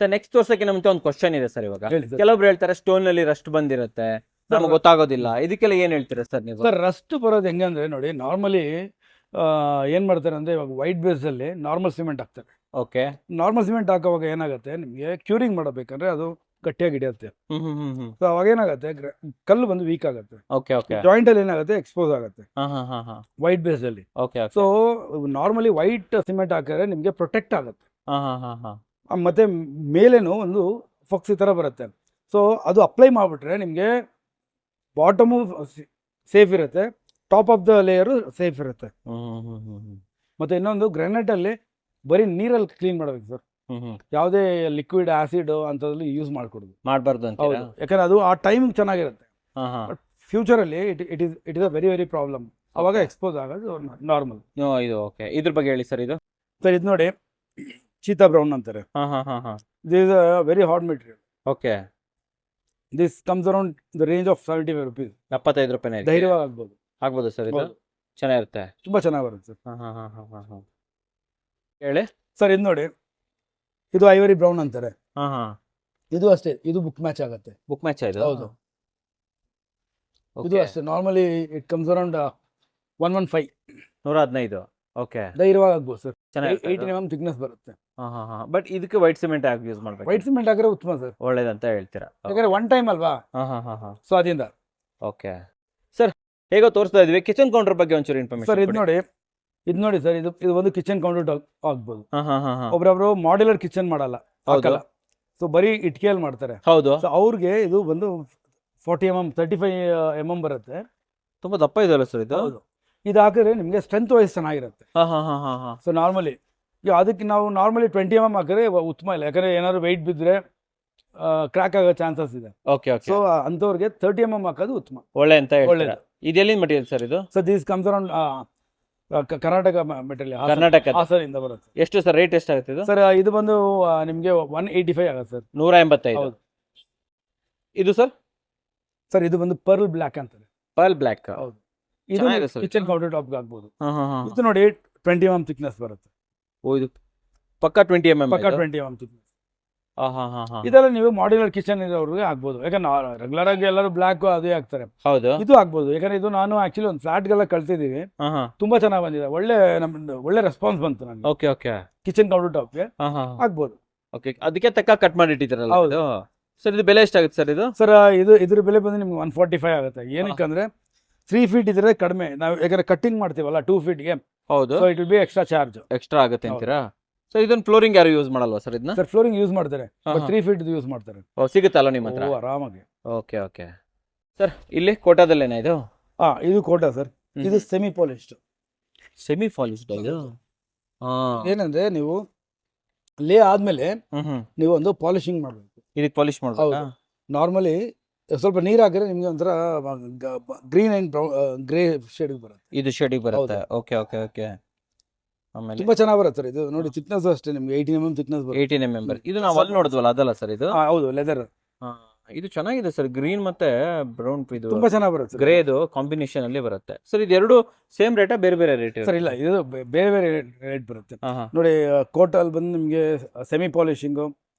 ಸರ್. ನೆಕ್ಸ್ಟ್ ತೋರ್ಸಕ್ಕೆ ನಮ್ಗೆ ಒಂದು ಕ್ವಶನ್ ಇದೆ ಸರ್. ಇವಾಗ ಕೆಲವೊಬ್ರು ಹೇಳ್ತಾರೆ ಸ್ಟೋನ್ ನಲ್ಲಿ ರಸ್ಟ್ ಬಂದಿರುತ್ತೆ, ನಮ್ಗೆ ಗೊತ್ತಾಗೋದಿಲ್ಲ, ಇದಕ್ಕೆಲ್ಲ ಏನ್ ಹೇಳ್ತೀರಾ ಸರ್ ನೀವು? ಸರ್ ರಸ್ಟ್ ಬರೋದು ಹೆಂಗಂದ್ರೆ ನೋಡಿ, ನಾರ್ಮಲಿ ಏನ್ ಮಾಡ್ತಾರೆ ಅಂದ್ರೆ ಇವಾಗ ವೈಟ್ ಬೇಸ್ ಅಲ್ಲಿ ನಾರ್ಮಲ್ ಸಿಮೆಂಟ್ ಹಾಕ್ತಾರೆ. ಓಕೆ. ನಾರ್ಮಲ್ ಸಿಮೆಂಟ್ ಹಾಕೋವಾಗ ಏನಾಗುತ್ತೆ, ನಿಮ್ಗೆ ಕ್ಯೂರಿಂಗ್ ಮಾಡಬೇಕಂದ್ರೆ ಅದು ಗಟ್ಟಿಯಾಗಿ ಹಿಡಿಯುತ್ತೆ. ಸೊ ಅವಾಗ ಏನಾಗುತ್ತೆ, ಕಲ್ಲು ಬಂದು ವೀಕ್ ಆಗುತ್ತೆ. Okay okay. ಜಾಯಿಂಟ್ ಅಲ್ಲಿ ಏನಾಗುತ್ತೆ, ಎಕ್ಸ್ಪೋಸ್ ಆಗುತ್ತೆ ವೈಟ್ ಬೇಸ್ ಅಲ್ಲಿ. Okay. So normally white cement ಹಾಕಿದ್ರೆ ನಿಮ್ಗೆ ಪ್ರೊಟೆಕ್ಟ್ ಆಗುತ್ತೆ. ಮತ್ತೆ ಮೇಲೇನು ಒಂದು ಫಾಕ್ಸ್ ಈ ತರ ಬರುತ್ತೆ. ಸೊ ಅದು ಅಪ್ಲೈ ಮಾಡ್ಬಿಟ್ರೆ ನಿಮ್ಗೆ ಬಾಟಮು ಸೇಫ್ ಇರುತ್ತೆ, top of the layer safe ಇರುತ್ತೆ. ಮತ್ತೆ ಇನ್ನೊಂದು ಗ್ರಾನೈಟ್ ಅಲ್ಲಿ ಬರೀ ನೀರಲ್ಲಿ ಕ್ಲೀನ್ ಮಾಡಬೇಕು ಸರ್. ಯಾವುದೇ ಲಿಕ್ವಿಡ್ ಆಸಿಡ್ ಅಂತದ್ರಲ್ಲಿ ಯೂಸ್ ಮಾಡಬಾರ್ದು ಅಂತ. ಹೌದು, ಯಾಕಂದ್ರೆ ಅದು ಆ ಟೈಮ್ ಚೆನ್ನಾಗಿರುತ್ತೆ. ಫ್ಯೂಚರ್ ಅಲ್ಲಿ it is a very very problem. ಅವಾಗ ಎಕ್ಸ್ಪೋಸ್ ಆಗೋದು ನಾರ್ಮಲ್. ಇದು ಓಕೆ. ಇದ್ರ ಬಗ್ಗೆ ಹೇಳಿ ಸರ್. ಇದು ಸರ್ ಇದು ನೋಡಿ, ಚೀತಾ ಬ್ರೌನ್ ಅಂತಾರೆ. This is a very hot material. Okay. This comes around the range of 75 rupees. 75 ರೂಪಾಯಿ ಧೈರ್ಯವಾಗಿ ಆಗ್ಬೋದು ಸರ್. ಇದು ಚೆನ್ನಾಗಿರುತ್ತೆ, ತುಂಬಾ ಚೆನ್ನಾಗಿ ಬರುತ್ತೆ ಸರ್. ಹೇಳಿ ಸರ್. ಇದು ನೋಡಿ, ಇದು ಐವರಿ ಬ್ರೌನ್ ಅಂತಾರೆ. ಇದು ಅಷ್ಟೇ, ಇದು ಬುಕ್ ಮ್ಯಾಚ್ ಆಗುತ್ತೆ. ಬುಕ್ ಮ್ಯಾಚ್ ಆಯ್ತು. ಹೌದು. ಇದು ಅಷ್ಟೇ, normally it comes around 115. 115. Okay. ಧೈರ್ಯವಾಗಿ ಆಗ್ಬೋದು ಸರ್. 18 mm ಥಿಕ್ನೆಸ್ ಬರುತ್ತೆ. ಬಟ್ ಇದಕ್ಕೆ ವೈಟ್ ಸಿಮೆಂಟ್ ಆಗಿ ಯೂಸ್ ಮಾಡ್ಬೇಕು. ವೈಟ್ ಸಿಮೆಂಟ್ ಹಾಕಿದ್ರೆ ಉತ್ತಮ ಸರ್, ಒಳ್ಳೇದಂತ ಹೇಳ್ತೀರಾ? ಯಾಕಂದ್ರೆ ಒನ್ ಟೈಮ್ ಅಲ್ವಾ. ಸೊ ಅದರಿಂದ. ಓಕೆ ಸರ್, ಹೇಗೋ ತೋರಿಸ್ತಾ ಇದ್ವಿ. ಕಿಚನ್ ಕೌಂಟರ್ ಬಗ್ಗೆ ಒಂಚೂರು ಇನ್ಫಾರ್ಮೇಶನ್ ಸರ್. ಇದು ನೋಡಿ ಸರ್, ಇದು ಒಂದು ಕಿಚನ್ ಕೌಂಟರ್ ಆಗ್ಬೋದು. ಒಬ್ರೊಬ್ರು ಮಾಡ್ಯುಲರ್ ಕಿಚನ್ ಮಾಡಲ್ಲ, ಹಾಕಲ್ಲ. ಸೊ ಬರೀ ಇಟ್ಕೆಯಲ್ಲಿ ಮಾಡ್ತಾರೆ. ಹೌದು. ಸೊ ಅವ್ರಿಗೆ ಇದು ಬಂದು 40 mm 35 mm ಬರುತ್ತೆ. ತುಂಬಾ ದಪ್ಪ ಇದೆಯಲ್ಲ ಸರ್ ಇದು? ಹೌದು. ಇದು ಹಾಕಿದ್ರೆ ನಿಮ್ಗೆ ಸ್ಟ್ರೆಂತ್ ವೈಸ್ ಚೆನ್ನಾಗಿರುತ್ತೆ. ಸೊ ನಾರ್ಮಲಿ ಈಗ ಅದಕ್ಕೆ ನಾವು ನಾರ್ಮಲಿ 20 mm ಹಾಕಿದ್ರೆ ಉತ್ತಮ ಇಲ್ಲ, ಯಾಕಂದ್ರೆ ಏನಾದ್ರು ವೆಯ್ಟ್ ಬಿದ್ದರೆ ಕ್ರ್ಯಾಕ್ ಆಗೋ ಚಾನ್ಸಸ್ ಇದೆ. Okay okay. ಸೊ ಅಂಥವ್ರಿಗೆ 30 mm ಹಾಕೋದು ಉತ್ತಮ, ಒಳ್ಳೆ ಅಂತ ಹೇಳ್ತೀರಾ. ಒಳ್ಳೇದು. ಇದೆಲ್ಲಿ ಮಟೀರಿಯಲ್ ಸರ್ ಇದು? So this comes around Karnataka material, Karnataka ಹಾಸನಿಂದ ಬರುತ್ತೆ. ಎಷ್ಟು ಸರ್ ರೇಟ್ ಎಷ್ಟಾಗುತ್ತೆ ಇದು? ಸರ್ ಇದು ಬಂದು ನಿಮಗೆ 185 ಆಗುತ್ತೆ ಸರ್. 185. ಹೌದು. ಇದು ಸರ್? ಸರ್ ಇದು ಬಂದು ಪರ್ಲ್ ಬ್ಲ್ಯಾಕ್ ಅಂತಾರೆ. Pearl black. ಹೌದು. ಇದು ಕಿಚನ್ ಕೌಂಟರ್ ಟಾಪ್ಗೆ ಹಾಕ್ಬೋದು. ಇದು ನೋಡಿ 20 mm ಥಿಕ್ನೆಸ್ ಬರುತ್ತೆ. ಓ, ಇದು ಪಕ್ಕಾ 20 mm. ಪಕ್ಕ 20 mm ಥಿಕ್ನೆಸ್. ಇದೆಲ್ಲ ನೀವು ಮಾಡ್ಯುಲರ್ ಕಿಚನ್ ಇರೋರಿಗೆ ಆಗ್ಬೋದು, ಯಾಕಂದ್ರೆ ರೆಗ್ಯುಲರ್ ಆಗಿ ಎಲ್ಲರೂ ಬ್ಲ್ಯಾಕ್ ಅದೇ ಹಾಕ್ತಾರೆ. ಹೌದು, ಇದು ಆಗ್ಬೋದು. ಯಾಕಂದ್ರೆ ಇದು ನಾನು ಆಕ್ಚುಲಿ ಒಂದು ಫ್ಲಾಟ್ಗೆಲ್ಲ ಕಳ್ಸಿದೀವಿ, ತುಂಬಾ ಚೆನ್ನಾಗಿ ಬಂದಿದೆ, ಒಳ್ಳೆ ರೆಸ್ಪಾನ್ಸ್ ಬಂತು ನನಗೆ. Okay okay. ಕಿಚನ್ ಕೌಂಟರ್ ಟಾಪ್ಗೆ ಆಗ್ಬೋದು. ಓಕೆ, ಅದಕ್ಕೆ ತಕ್ಕ ಕಟ್ ಮಾಡಿ ಇಟ್ಟಿದ್ದೀರಲ್ಲ. ಹೌದು ಸರ್. ಇದು ಬೆಲೆ ಎಷ್ಟಾಗುತ್ತೆ ಸರ್ ಇದು? ಸರ್ ಇದ್ರ ಬೆಲೆ ಬಂದು ನಿಮ್ಗೆ 145 ಆಗುತ್ತೆ. ಏನಕ್ಕಂದ್ರೆ 3 feet ಇದ್ರೆ ಕಡಿಮೆ, ನಾವು ಯಾಕಂದ್ರೆ ಕಟ್ಟಿಂಗ್ ಮಾಡ್ತೀವಲ್ಲ 2 feetಗೆ. ಹೌದು. So it will be extra charge. Extra ಆಗುತ್ತೆ ಅಂತೀರಾ? ಸರ್ ಇದನ್ನ ಫ್ಲೋರಿಂಗ್ ಯಾರು ಯೂಸ್ ಮಾಡಲ್ವಾ ಸರ್ ಇದನ್ನ? ಸರ್ ಫ್ಲೋರಿಂಗ್ ಯೂಸ್ ಮಾಡ್ತಾರೆ, 3 feet ಯೂಸ್ ಮಾಡ್ತಾರೆ. ಓ, ಸಿಗುತ್ತಲ್ಲ ನಿಮ್ಮ ಹತ್ರ? ಆರಾಮಾಗಿ. Okay okay. ಸರ್ ಇಲ್ಲಿ ಕೋಟಾದಲ್ಲೇನಾ ಇದು? ಇದು ಕೋಟಾ ಸರ್. ಇದು ಸೆಮಿ ಪಾಲಿಶ್ಡ್. ಸೆಮಿ ಪಾಲಿಶ್ಡ್ ಇದು? ಏನಂದ್ರೆ ನೀವು ಲೇ ಆದ್ಮೇಲೆ ನೀವು ಒಂದು ಪಾಲಿಶಿಂಗ್ ಮಾಡಬೇಕು. ಇದಕ್ಕೆ ಪಾಲಿಶ್ ಮಾಡಬೇಕು. ನಾರ್ಮಲಿ ಸ್ವಲ್ಪ ನೀರು ಹಾಕಿದ್ರೆ ನಿಮ್ಗೆ ಒಂಥರ ಗ್ರೀನ್ ಅಂಡ್ ಗ್ರೇ ಶೇಡ್ ಬರುತ್ತೆ. ಇದು ಶೇಡಿಗೆ ಬರುತ್ತೆ. Okay okay okay. ಆಮೇಲೆ ತುಂಬಾ ಚೆನ್ನಾಗಿ ಬರುತ್ತೆ ಸರ್. ಇದು ನೋಡಿ ಥಿಕ್ನೆಸ್ ಅಷ್ಟೇ ನಿಮ್ಗೆ 18 mm ಥಿಕ್ನೆಸ್ ಬರುತ್ತೆ. 18 mm. ಇದು ನಾವು ಅಲ್ಲಿ ನೋಡಿದ್ವಲ್ಲ ಅದಲ್ಲ ಸರ್ ಇದು? ಹೌದು, ಲೆದರ್. ಇದು ಚೆನ್ನಾಗಿದೆ ಸರ್, ಗ್ರೀನ್ ಮತ್ತೆ ಬ್ರೌನ್. ಇದು ತುಂಬಾ ಚೆನ್ನಾಗಿ ಬರುತ್ತೆ. ಗ್ರೇದು ಕಾಂಬಿನೇಷನ್ ಅಲ್ಲಿ ಬರುತ್ತೆ ಸರ್. ಇದು ಎರಡು ಸೇಮ್ ರೇಟಾ ಬೇರೆ ಬೇರೆ ರೇಟ್? ಸರ್ ಇಲ್ಲ, ಇದು ಬೇರೆ ಬೇರೆ ರೇಟ್ ಬರುತ್ತೆ. ನೋಡಿ ಕೋಟಲ್ಲಿ ಬಂದು ನಿಮಗೆ semi polishing,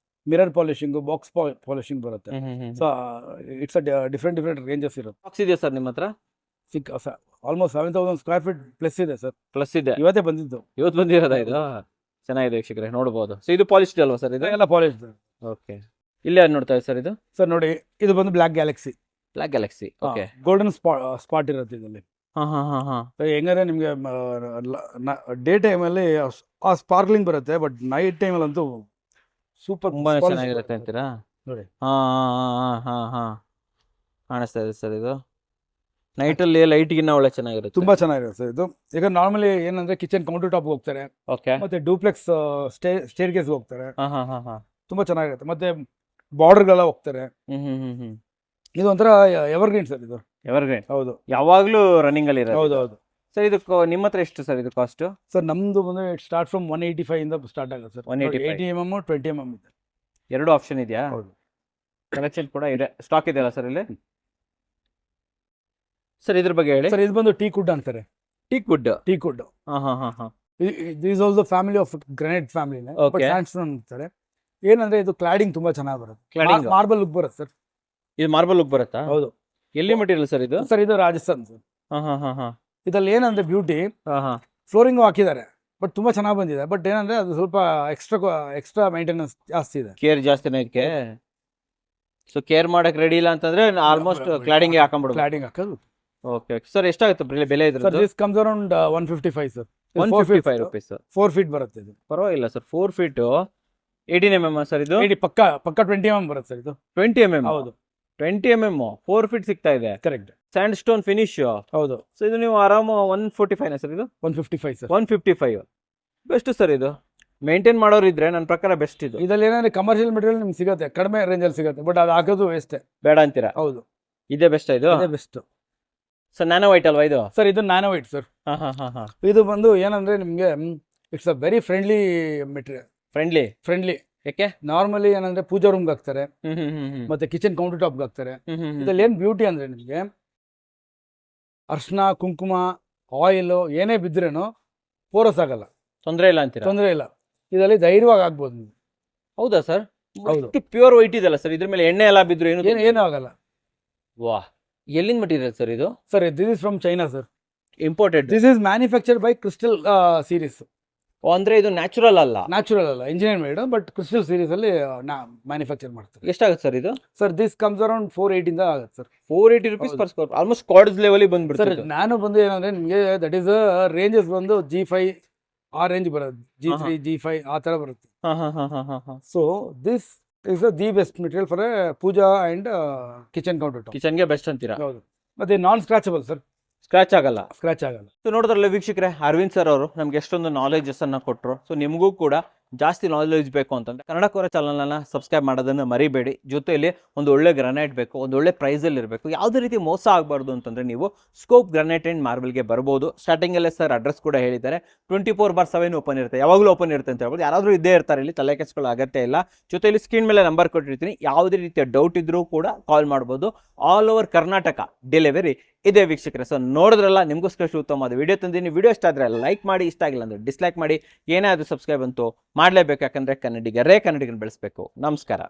mirror polishing, box polishing ಬರುತ್ತೆ. ಸೊ ಇಟ್ಸ್ ಡಿಫ್ರೆಂಟ್ ರೇಂಜಸ್ ಇರುತ್ತೆ. ಬಾಕ್ಸ್ ಇದೆಯಾ ಸರ್ ನಿಮ್ಮ ಹತ್ರ? ಆಲ್ಮೋಸ್ಟ್ 7,000 ಸ್ಕ್ವೇರ್ ಫೀಟ್ ಪ್ಲಸ್ ಇದೆ ಸರ್. ಪ್ಲಸ್ ಇದೆ. ಇವತ್ತೇ ಬಂದಿದ್ದು. ಇವತ್ತು ಬಂದಿರೋದಾ ಇದು? ಚೆನ್ನಾಗಿದೆ ವೀಕ್ಷಕರೇ, ನೋಡಬಹುದು. ಸೊ ಇದು ಪಾಲಿಶ್ಡ್ ಅಲ್ವಾ ಸರ್? ಇದು ಎಲ್ಲ ಪಾಲಿಶ್ಡ್. ಓಕೆ. ಇಲ್ಲಿ ಯಾರು ನೋಡ್ತಾ ಇದೆ ಸರ್ ಇದು? ಸರ್ ನೋಡಿ, ಇದು ಬಂದು black Galaxy. Black Galaxy. Okay. Golden spot ಇರುತ್ತೆ ಇದರಲ್ಲಿ. ಹೆಂಗಂದ್ರೆ ನಿಮ್ಗೆ ಡೇ ಟೈಮಲ್ಲಿ ಆ ಸ್ಪಾರ್ಕ್ಲಿಂಗ್ ಬರುತ್ತೆ, ಬಟ್ ನೈಟ್ ಟೈಮಲ್ಲಿ ಅಂತೂ ಸೂಪರ್, ತುಂಬಾ ಚೆನ್ನಾಗಿರುತ್ತೆ ಅಂತೀರಾ? ನೋಡಿ. ಕಾಣಿಸ್ತಾ ಇದೆ ಸರ್ ಇದು. ನೈಟ್ ಅಲ್ಲಿ ಲೈಟ್ ಗಿನ್ನ ಒಳ್ಳೆ ಚೆನ್ನಾಗಿರುತ್ತೆ. ತುಂಬಾ ಚೆನ್ನಾಗಿರುತ್ತೆ ಸರ್ ಇದು. ಈಗ ನಾರ್ಮಲಿ ಏನಂದ್ರೆ ಕಿಚನ್ ಕೌಂಟರ್ ಟಾಪ್ ಹೋಗ್ತಾರೆ, ಮತ್ತೆ ಡೂಪ್ಲೆಕ್ಸ್ ಸ್ಟೇರ್ ಕೇಸ್ ಹೋಗ್ತಾರೆ. ತುಂಬಾ ಚೆನ್ನಾಗಿರುತ್ತೆ. ಮತ್ತೆ ಬಾರ್ಡರ್ಗೆಲ್ಲ ಹೋಗ್ತಾರೆ. ಇದು ಒಂಥರ ಎವರ್ಗ್ರೀನ್ ಸರ್. ಇದು ಎವರ್ಗ್ರೀನ್. ಹೌದು, ಯಾವಾಗ್ಲೂ ರನ್ನಿಂಗ್ ಅಲ್ಲಿ ಇರುತ್ತೆ. ಹೌದು ಹೌದು ಸರ್. ಇದು ನಿಮ್ಮ ಹತ್ರ ಎಷ್ಟು ಸರ್ ಇದು ಕಾಸ್ಟ್? ಸರ್ ನಮ್ದು ಬಂದು ಸ್ಟಾರ್ಟ್ ಫ್ರಮ್ 185 ಇಂದ ಸ್ಟಾರ್ಟ್ ಆಗುತ್ತೆ ಸರ್. 80 mm 20 mm ಇದೆ. ಎರಡು ಆಪ್ಷನ್ ಇದೆಯಾ? ಹೌದು. ಕಲೆಕ್ಷನ್ ಕೂಡ ಇದೆ, ಸ್ಟಾಕ್ ಇದೆಯಲ್ಲ ಸರ್ ಇಲ್ಲಿ? ಸರ್ ಇದ್ರ ಬಗ್ಗೆ ಹೇಳಿ. ಸರ್ ಇದು ಬಂದು ಟೀಕ್ ವುಡ್ ಅಂತಾರೆ. Teak wood. Teak wood. This also family of granite ಫ್ಯಾಮಿಲಿನೇ, ಬಟ್ ಸ್ಯಾಂಡ್ಸ್ಟೋನ್ ಅಂತಾರೆ. ಏನಂದ್ರೆ ಇದು ಕ್ಲಾಡಿಂಗ್ ತುಂಬಾ ಚೆನ್ನಾಗಿ ಬರುತ್ತೆ. ಕ್ಲಾಡಿಂಗ್ ಮಾರ್ಬಲ್ ಲುಕ್ ಬರುತ್ತೆ ಸರ್. ಇದು ಮಾರ್ಬಲ್ ಲುಕ್ ಬರುತ್ತಾ? ಹೌದು. ಎಲ್ಲಿ ಮಟೀರಿಯಲ್ ಸರ್ ಇದು? ಸರ್ ಇದು ರಾಜಸ್ಥಾನ್ ಸರ್. ಇದ್ರಲ್ಲಿ ಏನಂದ್ರೆ ಬ್ಯೂಟಿ, ಫ್ಲೋರಿಂಗ್ ಹಾಕಿದ್ದಾರೆ, ಬಟ್ ತುಂಬಾ ಚೆನ್ನಾಗಿ ಬಂದಿದೆ. ಬಟ್ ಏನಂದ್ರೆ ಅದು ಸ್ವಲ್ಪ ಎಕ್ಸ್ಟ್ರಾ ಮೇಂಟೆನೆನ್ಸ್ ಜಾಸ್ತಿ ಇದೆ. ಕೇರ್ ಜಾಸ್ತಿನೇ ಇದಕ್ಕೆ. ಸೊ ಕೇರ್ ಮಾಡಕ್ ರೆಡಿ ಇಲ್ಲ ಅಂತಂದ್ರೆ ಆಲ್ಮೋಸ್ಟ್ ಕ್ಲಾಡಿಂಗ್ ಹಾಕೊಂಡ್ಬಿಡು. ಕ್ಲಾಡಿಂಗ್ ಹಾಕೋದು. Okay sir. ಎಷ್ಟಾಗುತ್ತೆ ಬೆಲೆ ಇದ್ರದ್ದು? Sir this comes around 155 sir. 155 rupees. 4 feet ಬರುತ್ತೆ ಇದು. ಪರವಾಗಿಲ್ಲ ಸರ್. 4 feet 18 mm ಸರ್ ಇದು? ಪಕ್ಕ 20 mm ಬರುತ್ತೆ ಸರ್ ಇದು. 20 mm? ಹೌದು, 20 mm 4 feet ಸಿಗ್ತಾ ಇದೆ. ಕರೆಕ್ಟ್. Sandstone finish. ಹೌದು. ಸೊ ಇದು ನೀವು ಆರಾಮ 145 ಸರ್ ಇದು? 155 ಸರ್. 155 best sir. ಇದು ಮೇಂಟೈನ್ ಮಾಡೋರು ಇದ್ರೆ ನನ್ನ ಪ್ರಕಾರ ಬೆಸ್ಟ್ ಇದು. ಇದರಲ್ಲಿ ಏನಂದ್ರೆ ಕಮರ್ಷಿಯಲ್ ಮೆಟೀರಿಯಲ್ ನಿಮ್ಗೆ ಸಿಗುತ್ತೆ, ಕಡಿಮೆ ರೇಂಜಲ್ಲಿ ಸಿಗುತ್ತೆ, ಬಟ್ ಅದು ಹಾಕೋದು ವೇಸ್ಟ್. ಬೇಡ ಅಂತೀರಾ? ಹೌದು. ಇದೇ ಬೆಸ್ಟ್ ಇದು? ಇದೇ ಬೆಸ್ಟ್ ಸರ್. ನ್ಯಾನೋ ವೈಟ್ ಅಲ್ವಾ ಇದು? ಸರ್ ಇದು ನ್ಯಾನೋ ವೈಟ್ ಸರ್. ಇದು ಬಂದು ಏನಂದ್ರೆ ನಿಮಗೆ it's a very friendly material. Friendly ಯಾಕೆ? ನಾರ್ಮಲಿ ಏನಂದ್ರೆ ಪೂಜಾ ರೂಮ್ಗೆ ಹಾಕ್ತಾರೆ, ಮತ್ತೆ ಕಿಚನ್ ಕೌಂಟರ್ ಟಾಪ್ಗೆ ಹಾಕ್ತಾರೆ. ಇದ್ರಲ್ಲಿ ಏನ್ ಬ್ಯೂಟಿ ಅಂದ್ರೆ ನಿಮಗೆ ಅರ್ಶಿನ, ಕುಂಕುಮ, ಆಯಿಲ್ ಏನೇ ಬಿದ್ರೇನು ಪೋರಸ್ ಆಗಲ್ಲ. ತೊಂದರೆ ಇಲ್ಲ ಅಂತೀರಾ? ತೊಂದರೆ ಇಲ್ಲ. ಇದರಲ್ಲಿ ಧೈರ್ಯವಾಗಿ ಆಗ್ಬೋದು ನೀವು. ಹೌದಾ ಸರ್? ಹೌದು. ಪ್ಯೂರ್ ವೈಟ್ ಇದೆಲ್ಲ ಸರ್. ಇದ್ರ ಮೇಲೆ ಎಣ್ಣೆ ಎಲ್ಲ ಬಿದ್ರು ಏನು ಆಗಲ್ಲ. ವಾ, ಎಲ್ಲಿಂದ ಮಟೀರಿಯಲ್ ಸರ್ ಇದು? Sir this is from China sir. Imported. This is manufactured by crystal series. ಅಂದ್ರೆ ಇದು ನ್ಯಾಚುರಲ್ ಅಲ್ಲ? ನ್ಯಾಚುರಲ್ ಅಲ್ಲ, engineer made, but crystal series ಅಲ್ಲಿ ಮ್ಯಾನುಫ್ಯಾಕ್ಚರ್ ಮಾಡ್ತಾರೆ. ಎಷ್ಟಾಗುತ್ತೆ ಸರ್ ಇದು? ಸರ್ ದಿಸ್ ಕಮ್ಸ್ ಅರೌಂಡ್ 480 ಇಂದ ಆಗುತ್ತೆ sir. 480 rupees per square. Almost cards level ಬಂದ್ಬಿಡ್ತಾರೆ ಸರ್. ನಾನು ಬಂದು ಏನಂದ್ರೆ ನಿಮಗೆ ದಟ್ ಈಸ್ ರೇಂಜಸ್ ಬಂದು G5 ಆ ರೇಂಜ್ ಬರುತ್ತೆ, G3 G5 ಆ ತರ ಬರುತ್ತೆ. So this is the best material for puja and kitchen counter top. ಕಿಚನ್ಗೆ ಬೆಸ್ಟ್ ಅಂತೀರಾ? ಹೌದು. ಮತ್ತೆ ನಾನ್ ಸ್ಕ್ರಾಚಬಲ್ ಸರ್. ಸ್ಕ್ರಾಚ್ ಆಗಲ್ಲ. ಸ್ಕ್ರಾಚ್ ಆಗಲ್ಲ. ಸೊ ನೋಡಿದ್ರಲ್ಲ ವೀಕ್ಷಕರೇ, ಅರವಿಂದ್ ಸರ್ ಅವರು ನಮ್ಗೆ ಎಷ್ಟೊಂದು ನಾಲೆಜಸ್ ಅನ್ನ ಕೊಟ್ಟರು. ಸೊ ನಿಮಗೂ ಕೂಡ ಜಾಸ್ತಿ ನಾಲೆಜ್ ಬೇಕು ಅಂತಂದ್ರೆ ಕನ್ನಡ ಕೋರ ಚಾನಲ್ನ ಸಬ್ಸ್ಕ್ರೈಬ್ ಮಾಡೋದನ್ನು ಮರಿಬೇಡಿ. ಜೊತೆಯಲ್ಲಿ ಒಂದು ಒಳ್ಳೆ ಗ್ರಾನೈಟ್ ಬೇಕು, ಒಂದು ಒಳ್ಳೆ ಪ್ರೈಸಲ್ಲಿ ಇರಬೇಕು, ಯಾವುದೇ ರೀತಿ ಮೋಸ ಆಗಬಾರ್ದು ಅಂತಂದರೆ ನೀವು ಸ್ಕೋಪ್ ಗ್ರಾನೈಟ್ ಆ್ಯಂಡ್ ಮಾರ್ಬಲ್ಗೆ ಬರ್ಬೋದು. ಸ್ಟಾರ್ಟಿಂಗಲ್ಲೇ ಸರ್ ಅಡ್ರೆಸ್ ಕೂಡ ಹೇಳಿದ್ದಾರೆ. 24/7 ಓಪನ್ ಇರುತ್ತೆ, ಯಾವಾಗಲೂ ಓಪನ್ ಇರುತ್ತೆ ಅಂತ ಹೇಳ್ಬೋದು. ಯಾರಾದರೂ ಇದ್ದೇ ಇರ್ತಾರೆ, ಇಲ್ಲಿ ತಲೆ ಕೆಡಿಸ್ಕೊಳ್ಳೋ ಅಗತ್ಯ ಇಲ್ಲ. ಜೊತೆಯಲ್ಲಿ ಸ್ಕ್ರೀನ್ ಮೇಲೆ ನಂಬರ್ ಕೊಟ್ಟಿರ್ತೀನಿ, ಯಾವುದೇ ರೀತಿಯ ಡೌಟ್ ಇದ್ರೂ ಕೂಡ ಕಾಲ್ ಮಾಡ್ಬೋದು. ಆಲ್ ಓವರ್ ಕರ್ನಾಟಕ ಡೆಲಿವರಿ ಇದೆ ವೀಕ್ಷಕರೇ. ಸೊ ನೋಡಿದ್ರಲ್ಲ, ನಿಮಗೋಸ್ಕರ ಉತ್ತಮವಾದ ವಿಡಿಯೋ ತಂದಿನಿ. ವಿಡಿಯೋ ಇಷ್ಟ ಆದರೆ ಲೈಕ್ ಮಾಡಿ, ಇಷ್ಟ ಆಗಿಲ್ಲ ಅಂದರೆ ಡಿಸ್ಲೈಕ್ ಮಾಡಿ. ಏನಾದರೂ ಸಬ್ಸ್ಕ್ರೈಬ್ ಅಂತೂ ಮಾಡಲೇಬೇಕು, ಯಾಕಂದರೆ ಕನ್ನಡಿಗರೇ ಕನ್ನಡಿಗರನ್ನ ಬೆಳೆಸಬೇಕು. ನಮಸ್ಕಾರ.